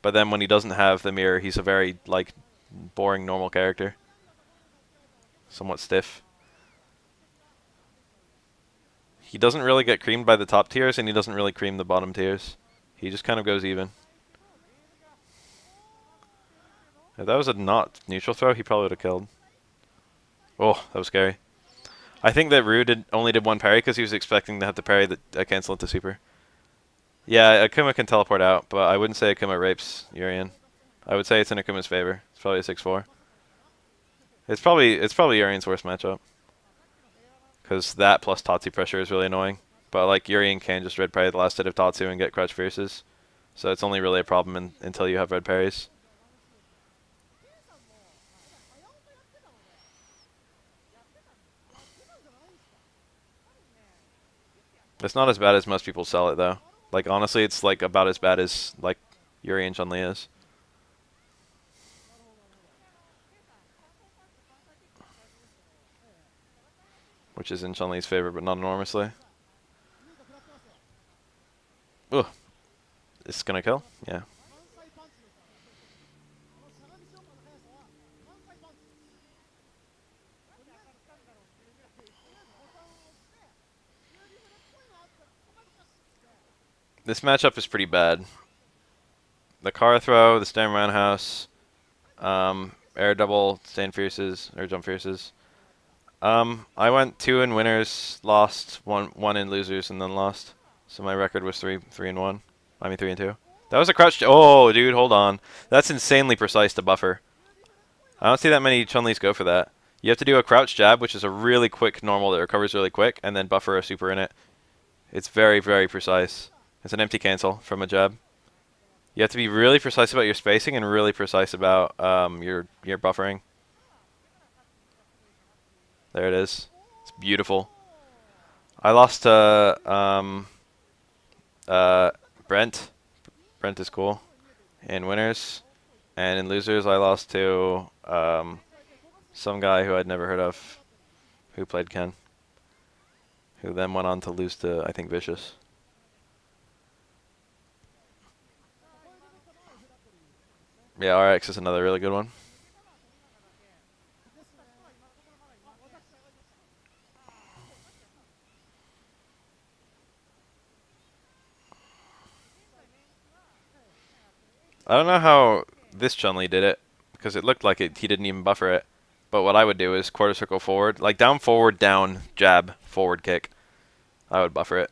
But then when he doesn't have the mirror, he's a very like boring normal character. Somewhat stiff. He doesn't really get creamed by the top tiers, and he doesn't really cream the bottom tiers. He just kind of goes even. If that was a not neutral throw, he probably would have killed. Oh, that was scary. I think that Ryu only did one parry because he was expecting to have to parry the cancel into super. Yeah, Akuma can teleport out, but I wouldn't say Akuma rapes Urien. I would say it's in Akuma's favor. It's probably a 6-4. It's probably Urien's worst matchup. Because that plus Tatsu pressure is really annoying. But like Urien can just red parry the last hit of Tatsu and get crouch fierces. So it's only really a problem until you have red parries. It's not as bad as most people sell it though. Like honestly, it's like about as bad as like Urien Chun-Li is. Which is in Chun-Li's favor, but not enormously. Ugh. It's gonna kill? Yeah. This matchup is pretty bad. The car throw, the stand roundhouse, air double, stand fierces, or jump fierces. I went 2 in winners, lost, one in losers, and then lost. So my record was 3-1. I mean 3-2. That was a crouch. Oh, dude, hold on. That's insanely precise to buffer. I don't see that many Chun-Li's go for that. You have to do a crouch jab, which is a really quick normal that recovers really quick, and then buffer a super in it. It's very, very precise. It's an empty cancel from a jab. You have to be really precise about your spacing and really precise about your buffering. There it is. It's beautiful. I lost to Brent. Brent is cool. In winners. And in losers, I lost to some guy who I'd never heard of, who played Ken, who then went on to lose to, I think, Vicious. Yeah, RX is another really good one. I don't know how this Chun-Li did it, because it looked like he didn't even buffer it. But what I would do is quarter circle forward, like down, forward, down, jab, forward kick. I would buffer it.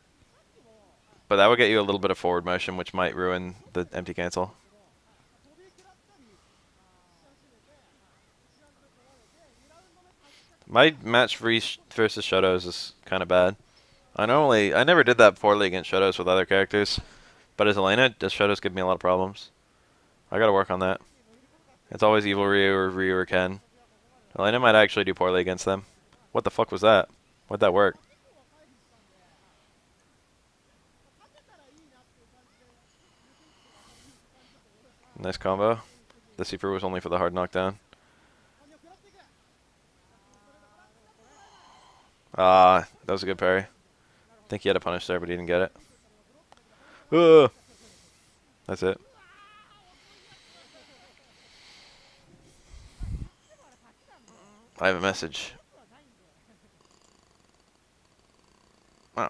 But that would get you a little bit of forward motion, which might ruin the empty cancel. My match versus Shotos is kind of bad. I never did that poorly against Shotos with other characters, but as Elena, does Shotos give me a lot of problems. I gotta work on that. It's always Evil Ryu or Ken. Elena might actually do poorly against them. What the fuck was that? Why'd that work? Nice combo. The super was only for the hard knockdown. Ah, that was a good parry. I think he had a punish there, but he didn't get it. That's it. I have a message. Oh.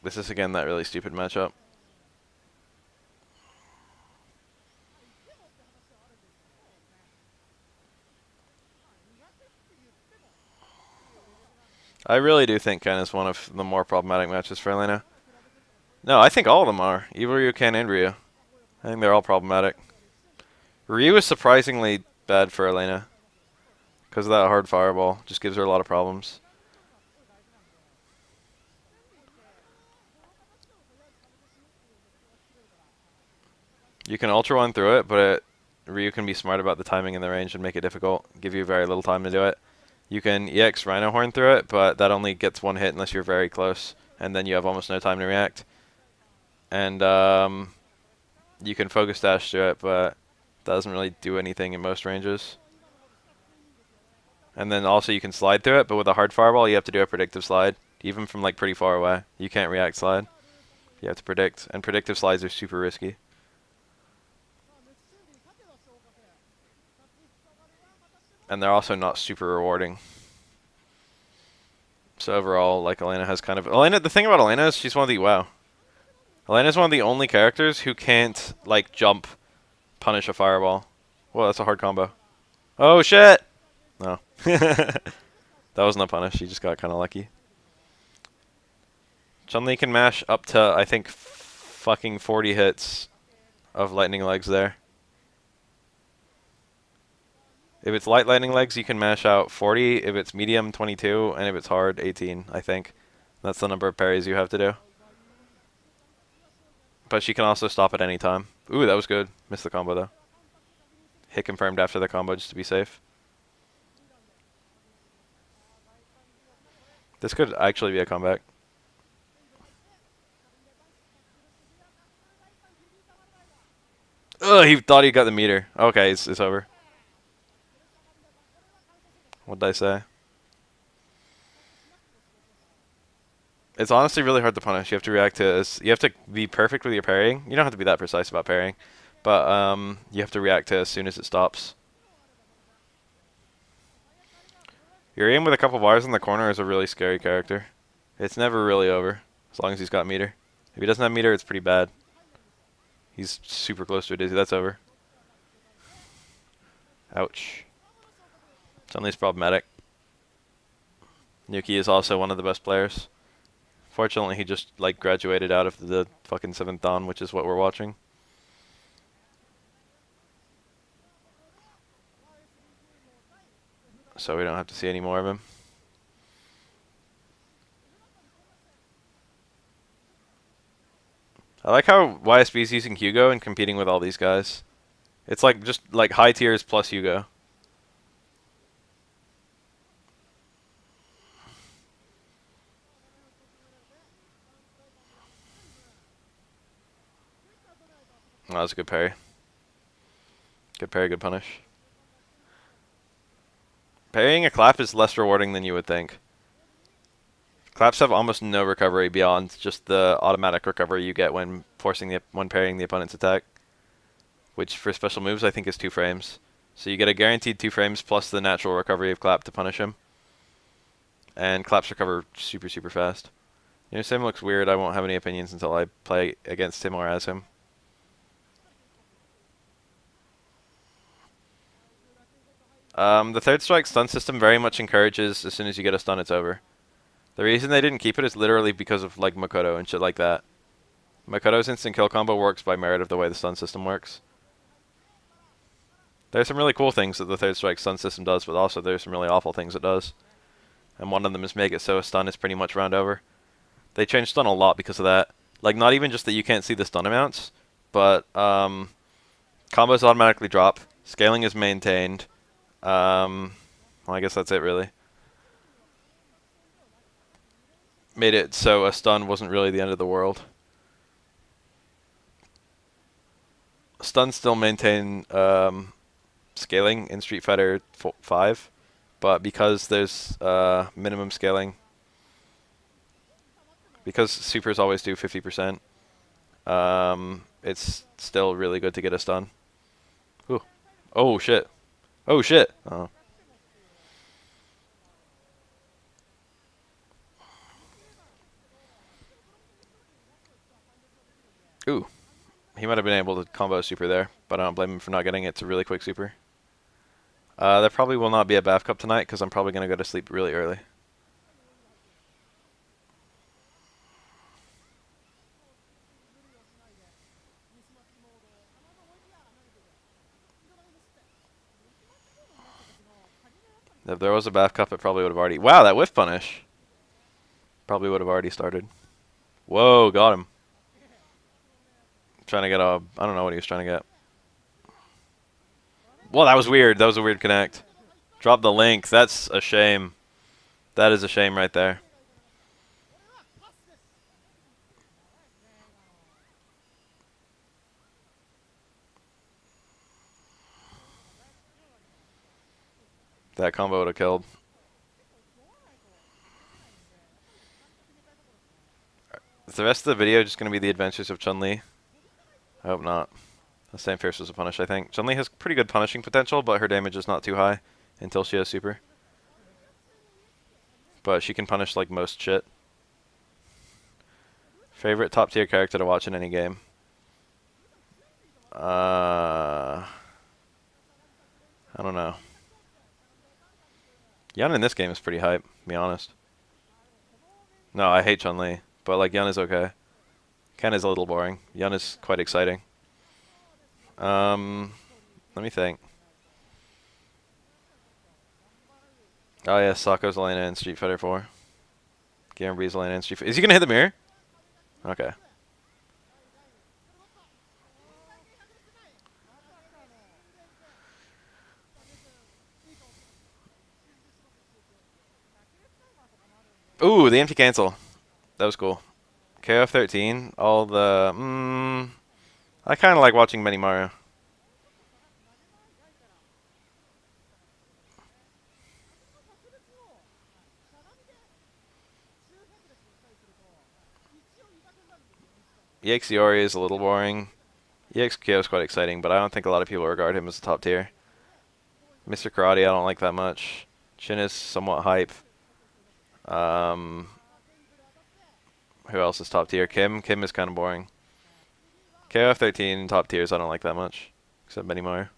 This is again that really stupid matchup. I really do think Ken is one of the more problematic matches for Elena. No, I think all of them are. Evil Ryu, Ken, and Ryu. I think they're all problematic. Ryu is surprisingly bad for Elena. Because of that hard fireball. Just gives her a lot of problems. You can Ultra One through it, but Ryu can be smart about the timing and the range and make it difficult. Give you very little time to do it. You can EX Rhino Horn through it, but that only gets one hit unless you're very close. And then you have almost no time to react. And you can focus dash through it, but that doesn't really do anything in most ranges. And then also you can slide through it, but with a hard fireball you have to do a predictive slide. Even from like pretty far away. You can't react slide. You have to predict. And predictive slides are super risky. And they're also not super rewarding. So overall, like Elena has kind of... the thing about Elena is she's one of the... Wow. Elena's one of the only characters who can't, like, jump, punish a fireball. Whoa, that's a hard combo. Oh, shit! No. That wasn't a punish. She just got kind of lucky. Chun-Li can mash up to, I think, fucking 40 hits of lightning legs there. If it's light lightning legs, you can mash out 40. If it's medium, 22. And if it's hard, 18, I think. That's the number of parries you have to do. But she can also stop at any time. Ooh, that was good. Missed the combo, though. Hit confirmed after the combo just to be safe. This could actually be a comeback. Ugh, he thought he got the meter. Okay, it's over. What did I say? It's honestly really hard to punish. You have to react to... You have to be perfect with your parrying. You don't have to be that precise about parrying. But you have to react to as soon as it stops. Your aim with a couple bars in the corner is a really scary character. It's never really over, as long as he's got meter. If he doesn't have meter, it's pretty bad. He's super close to a dizzy. That's over. Ouch. Chun-Li's problematic. Yuki is also one of the best players. Fortunately, he just like graduated out of the fucking 7th Dan, which is what we're watching. So we don't have to see any more of him. I like how YSB is using Hugo and competing with all these guys. It's like just like high tiers plus Hugo. Oh, that was a good parry. Good parry, good punish. Parrying a clap is less rewarding than you would think. Claps have almost no recovery beyond just the automatic recovery you get when parrying the opponent's attack, which for special moves I think is 2 frames. So you get a guaranteed 2 frames plus the natural recovery of clap to punish him. And claps recover super, super fast. You know, Sim looks weird. I won't have any opinions until I play against him or as him. The third strike stun system very much encourages as soon as you get a stun, it's over. The reason they didn't keep it is literally because of like Makoto and shit like that. Makoto's instant kill combo works by merit of the way the stun system works. There's some really cool things that the third strike stun system does, but also there's some really awful things it does. And one of them is make it so a stun is pretty much round over. They changed stun a lot because of that. Like, not even just that you can't see the stun amounts, but combos automatically drop, scaling is maintained. Well, I guess that's it really. Made it so a stun wasn't really the end of the world. Stuns still maintain scaling in Street Fighter 5, but because there's minimum scaling, because supers always do 50%, it's still really good to get a stun. Ooh. Oh shit. Oh shit. Oh. Ooh. He might have been able to combo a super there, but I don't blame him for not getting it. It's a really quick super. There probably will not be a Bath Cup tonight because I'm probably going to go to sleep really early. If there was a Bath Cup, it probably would have already... Wow, that whiff punish! Probably would have already started. Whoa, got him. Trying to get a... I don't know what he was trying to get. Well, that was weird. That was a weird connect. Drop the link. That's a shame. That is a shame right there. That combo would have killed. Is the rest of the video just going to be the adventures of Chun-Li? I hope not. The same fierce as a punish, I think. Chun-Li has pretty good punishing potential, but her damage is not too high until she has super. But she can punish like most shit. Favorite top tier character to watch in any game? I don't know. Yun in this game is pretty hype, to be honest. No, I hate Chun-Li, but like Yun is okay. Ken is a little boring. Yun is quite exciting. Let me think. Oh yeah, Sako's Elena in Street Fighter 4. Gambri's Elena in Street Fighter. Is he gonna hit the mirror? Okay. Ooh, the empty cancel. That was cool. KF13, all the... I kind of like watching Many Mario. EXIORI is a little boring. EXKO is quite exciting, but I don't think a lot of people regard him as a top tier. Mr. Karate, I don't like that much. Shin is somewhat hype. Who else is top tier? Kim. Kim is kind of boring. KF13 top tiers I don't like that much, except Benny Mario.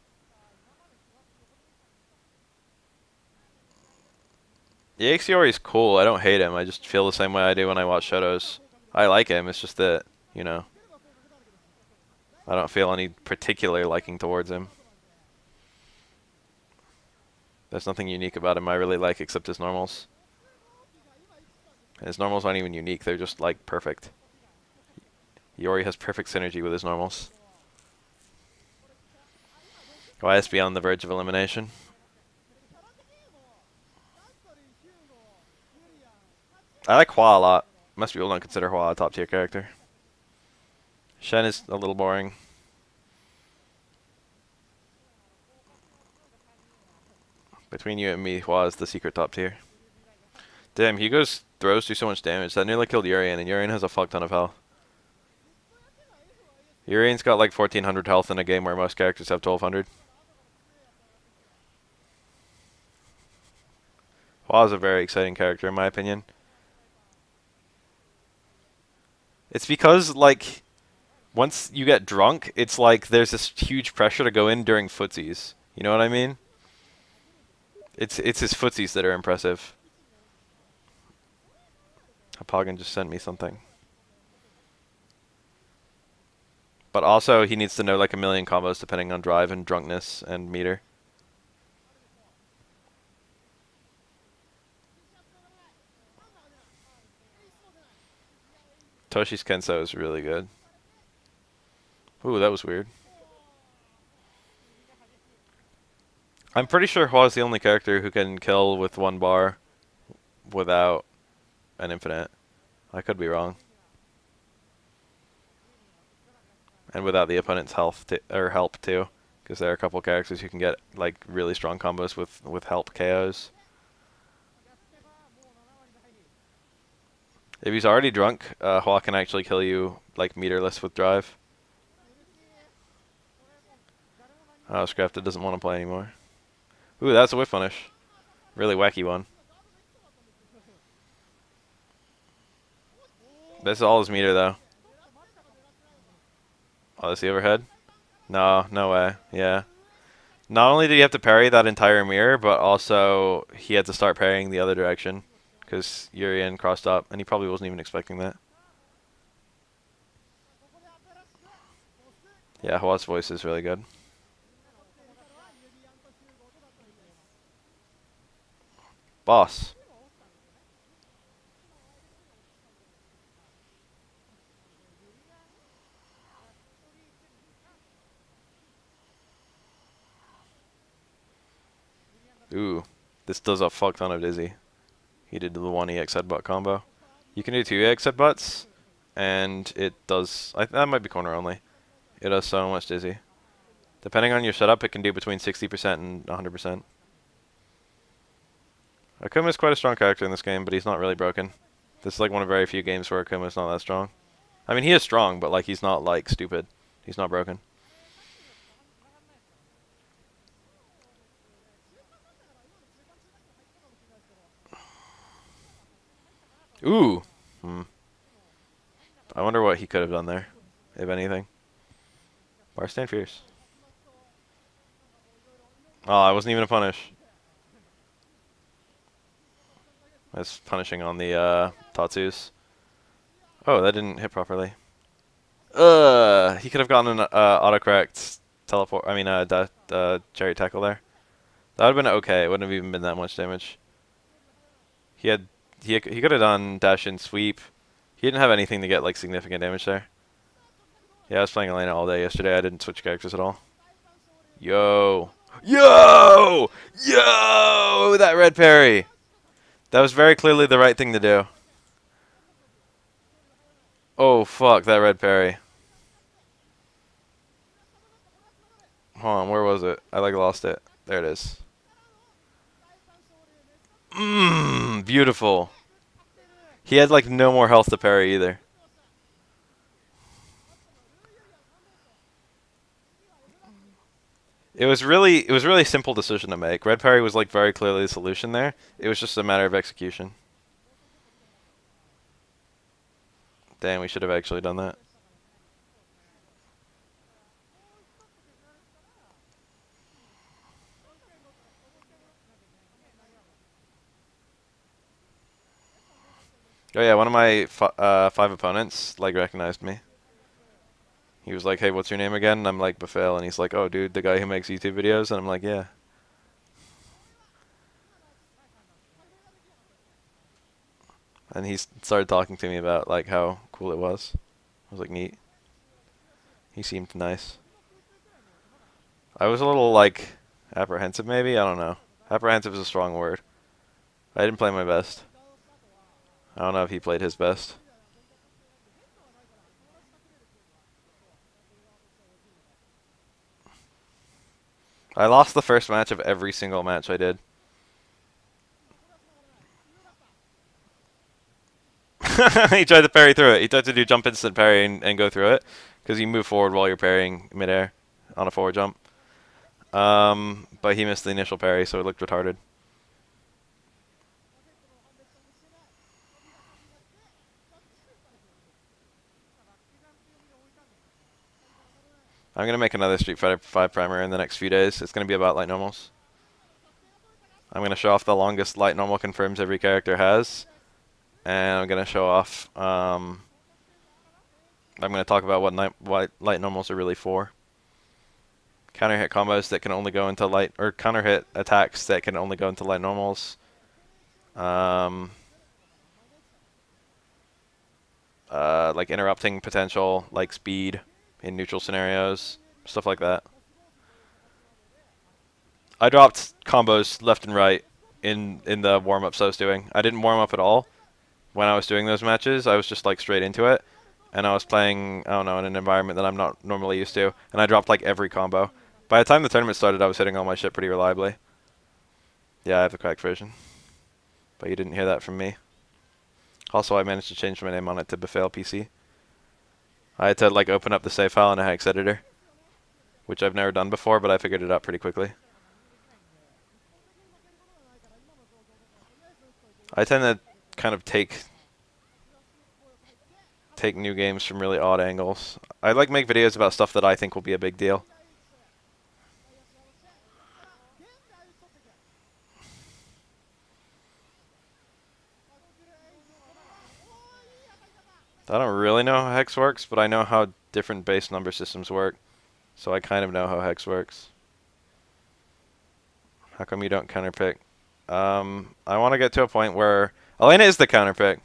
EXIORI is cool. I don't hate him. I just feel the same way I do when I watch Shotos. I like him. It's just that, you know, I don't feel any particular liking towards him. There's nothing unique about him I really like except his normals. His normals aren't even unique. They're just, like, perfect. Yori has perfect synergy with his normals. YSB on the verge of elimination. I like Hua a lot. Most people don't consider Hua a top tier character. Shen is a little boring. Between you and me, Hua is the secret top tier. Damn, Hugo's throws do so much damage. That nearly killed Urian, and Urian has a fuck ton of health. Urian's got like 1400 health in a game where most characters have 1200. Hua is a very exciting character in my opinion. It's because, like, once you get drunk, it's like there's this huge pressure to go in during footsies. You know what I mean? It's his footsies that are impressive. Hapagan just sent me something. But also, he needs to know like a million combos depending on drive and drunkenness and meter. Toshi's Kenso is really good. Ooh, that was weird. I'm pretty sure Hua's the only character who can kill with one bar without an infinite. I could be wrong. And without the opponent's health or help too, because there are a couple characters who can get like really strong combos with help KOs. If he's already drunk, Hua can actually kill you like meterless with drive. Oh, Scrafted doesn't want to play anymore. Ooh, that's a whiff punish. Really wacky one. This is all his meter though. Oh, that's the overhead? No, no way. Yeah. Not only did he have to parry that entire mirror, but also he had to start parrying the other direction. Because Urian crossed up, and he probably wasn't even expecting that. Yeah, Hua's voice is really good. Boss. Ooh, this does a fuck ton of dizzy. He did the 1 EX headbutt combo. You can do 2 EX headbutts, and it does... that might be corner only. It does so much dizzy. Depending on your setup, it can do between 60% and 100%. Akuma is quite a strong character in this game, but he's not really broken. This is like one of very few games where Akuma is not that strong. I mean, he is strong, but like he's not like stupid. He's not broken. Ooh. I wonder what he could have done there, if anything. Bar stand fierce. Oh, I wasn't even a punish. I was punishing on the Tatsus. Oh, that didn't hit properly. He could have gotten an autocorrect teleport. I mean, chariot tackle there. That would have been okay. It wouldn't have even been that much damage. He could have done dash and sweep. He didn't have anything to get like significant damage there. Yeah, I was playing Elena all day yesterday. I didn't switch characters at all. Yo, yo, yo! That red parry. That was very clearly the right thing to do. Oh fuck, that red parry. Hold on, where was it? I like lost it. There it is. Beautiful. He had like no more health to parry either. It was really a simple decision to make. Red parry was like very clearly the solution there. It was just a matter of execution. Damn, we should have actually done that. Oh yeah, one of my 5 opponents like recognized me. He was like, "Hey, what's your name again?" And I'm like, "Befel," and he's like, "Oh, dude, the guy who makes YouTube videos," and I'm like, "Yeah." And he started talking to me about like how cool it was. I was like, "Neat." He seemed nice. I was a little like apprehensive, maybe. I don't know. Apprehensive is a strong word. I didn't play my best. I don't know if he played his best. I lost the first match of every single match I did. He tried to parry through it. He tried to do jump instant parry and go through it because you move forward while you're parrying midair on a forward jump. But he missed the initial parry, so it looked retarded. I'm going to make another Street Fighter 5 primer in the next few days. It's going to be about light normals. I'm going to show off the longest light normal confirms every character has. And I'm going to show off... I'm going to talk about what light normals are really for. Counter hit combos that can only go into light... Or counter hit attacks that can only go into light normals. Like interrupting potential, like speed in neutral scenarios, stuff like that. I dropped combos left and right in the warm-ups I was doing. I didn't warm up at all when I was doing those matches. I was just like straight into it, and I was playing, I don't know, in an environment that I'm not normally used to, and I dropped like every combo. By the time the tournament started, I was hitting all my shit pretty reliably. Yeah, I have the cracked version, but you didn't hear that from me. Also, I managed to change my name on it to Befail PC. I had to like open up the save file in a hex editor, which I've never done before, but I figured it out pretty quickly. I tend to kind of take new games from really odd angles. I like make videos about stuff that I think will be a big deal. I don't really know how hex works, but I know how different base number systems work, so I kind of know how hex works. How come you don't counterpick? I want to get to a point where Elena is the counterpick.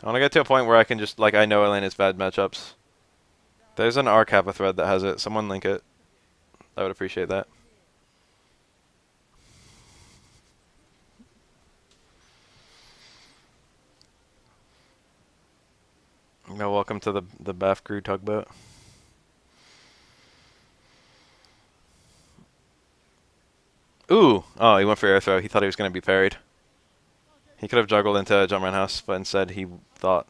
I want to get to a point where I can just, like, I know Elena's bad matchups. There's an R Kappa thread that has it. Someone link it. I would appreciate that. No, welcome to the BAF crew tugboat. Ooh! Oh, he went for air throw. He thought he was going to be parried. He could have juggled into a jump round house, but instead he thought...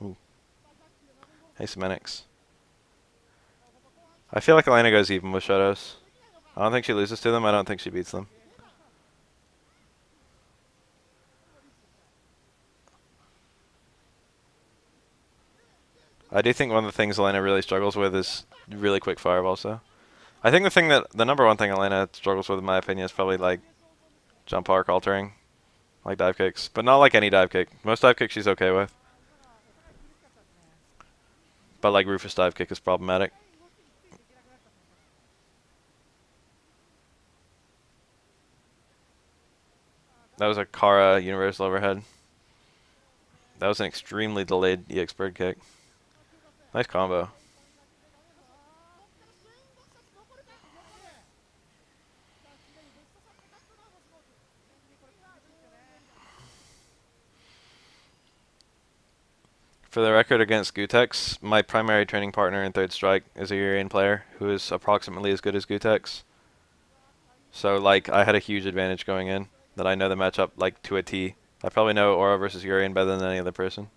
Ooh. Hey, Semantics. I feel like Elena goes even with shadows. I don't think she loses to them. I don't think she beats them. I do think one of the things Elena really struggles with is really quick fireballs, though. I think the number one thing Elena struggles with, in my opinion, is probably like jump arc altering, like dive kicks, but not like any dive kick. Most dive kicks she's okay with, but like Rufus dive kick is problematic. That was a Kara universal overhead. That was an extremely delayed EX bird kick. Nice combo. For the record, against Gutex, my primary training partner in Third Strike is a Urian player who is approximately as good as Gutex. So, like, I had a huge advantage going in, that I know the matchup, like, to a T. I probably know Aura versus Urian better than any other person.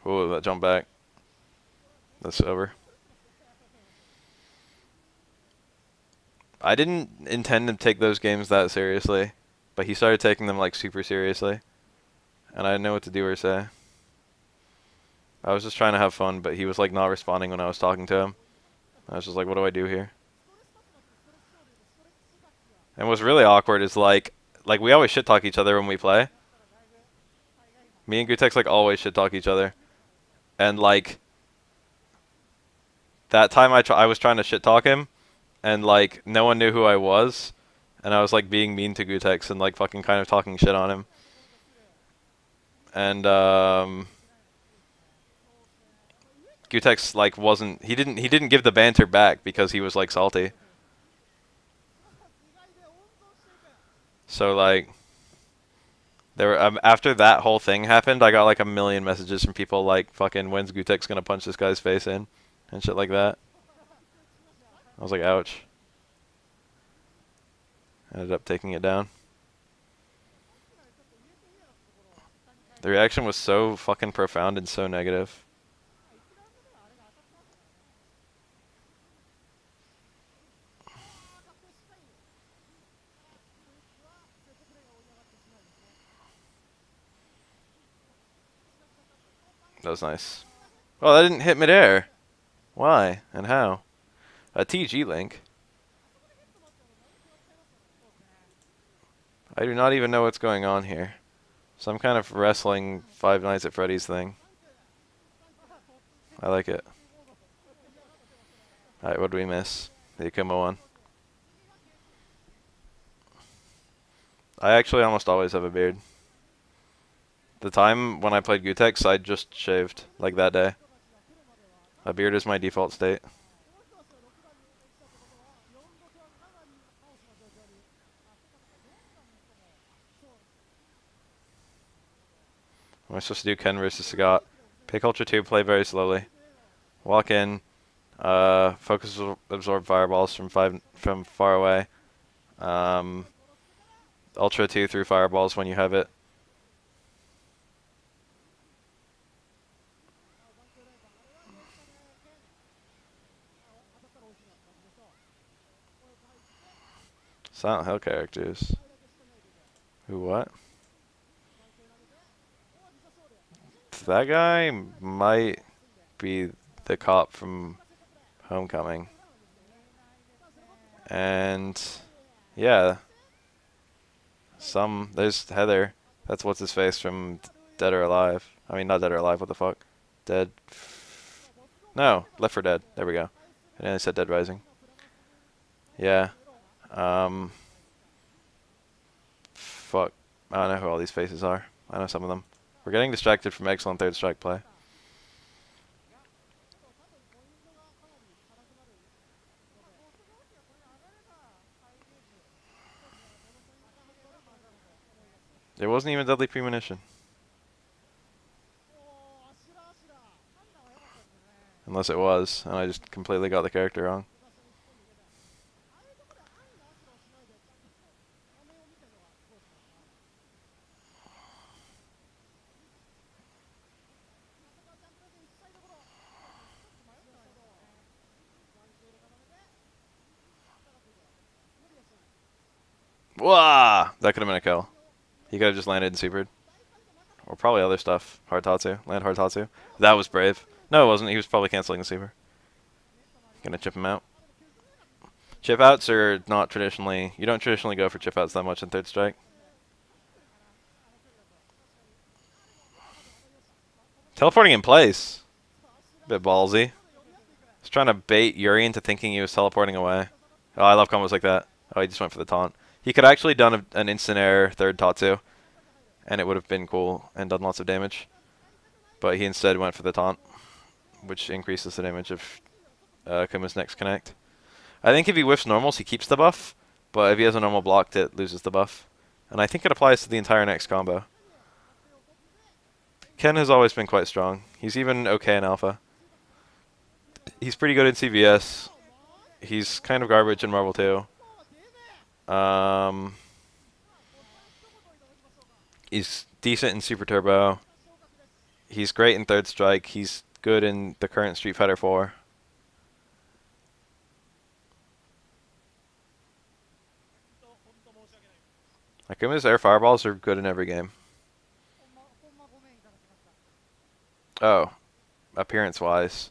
Ooh, that jump back. That's over. I didn't intend to take those games that seriously, but he started taking them like super seriously, and I didn't know what to do or say. I was just trying to have fun, but he was like not responding when I was talking to him. I was just like, what do I do here? And what's really awkward is like we always shit talk each other when we play. Me and Gutex like always shit talk each other, and like that time I was trying to shit talk him. And, like, no one knew who I was. And I was, like, being mean to Gutex and, like, fucking kind of talking shit on him. And, Gutex, like, wasn't... He didn't give the banter back because he was, like, salty. So, like... There were, after that whole thing happened, I got like a million messages from people like, fucking, when's Gutek's gonna punch this guy's face in? And shit like that. I was like, ouch. Ended up taking it down. The reaction was so fucking profound and so negative. That was nice. Oh, that didn't hit midair. Why and how? A TG link. I do not even know what's going on here. Some kind of wrestling Five Nights at Freddy's thing. I like it. Alright, what do we miss? The Akuma one. I actually almost always have a beard. The time when I played Gutex, I just shaved, like that day. A beard is my default state. Am I supposed to do Ken versus Sagat? Pick Ultra 2, play very slowly. Walk in, focus absorb fireballs from far away. Ultra 2 through fireballs when you have it. Silent Hill characters. Who, what? That guy might be the cop from Homecoming. And yeah. There's Heather. That's what's his face from Dead or Alive. I mean, not Dead or Alive, what the fuck? Dead. No, Left 4 Dead. There we go. And then I said Dead Rising. Yeah. Fuck. I don't know who all these faces are. I know some of them. We're getting distracted from excellent third strike play. It wasn't even Deadly Premonition. Unless it was, and I just completely got the character wrong. Wah! That could have been a kill. He could have just landed and supered. Or probably other stuff. Hard Tatsu. Land Hard Tatsu. That was brave. No, it wasn't. He was probably canceling the super. Gonna chip him out. Chip outs are not traditionally... You don't traditionally go for chip outs that much in third strike. Teleporting in place. Bit ballsy. He's trying to bait Yuri into thinking he was teleporting away. Oh, I love combos like that. Oh, he just went for the taunt. He could actually done an instant air third Tatsu, and it would have been cool and done lots of damage. But he instead went for the taunt, which increases the damage of Akuma's next connect. I think if he whiffs normals, he keeps the buff, but if he has a normal blocked, it loses the buff. And I think it applies to the entire next combo. Ken has always been quite strong. He's even okay in Alpha. He's pretty good in CVS. He's kind of garbage in Marvel 2. He's decent in Super Turbo. He's great in Third Strike. He's good in the current Street Fighter 4. Akuma's air fireballs are good in every game. Oh, appearance-wise.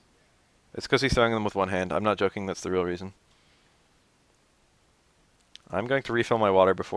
It's because he's throwing them with one hand. I'm not joking, that's the real reason. I'm going to refill my water before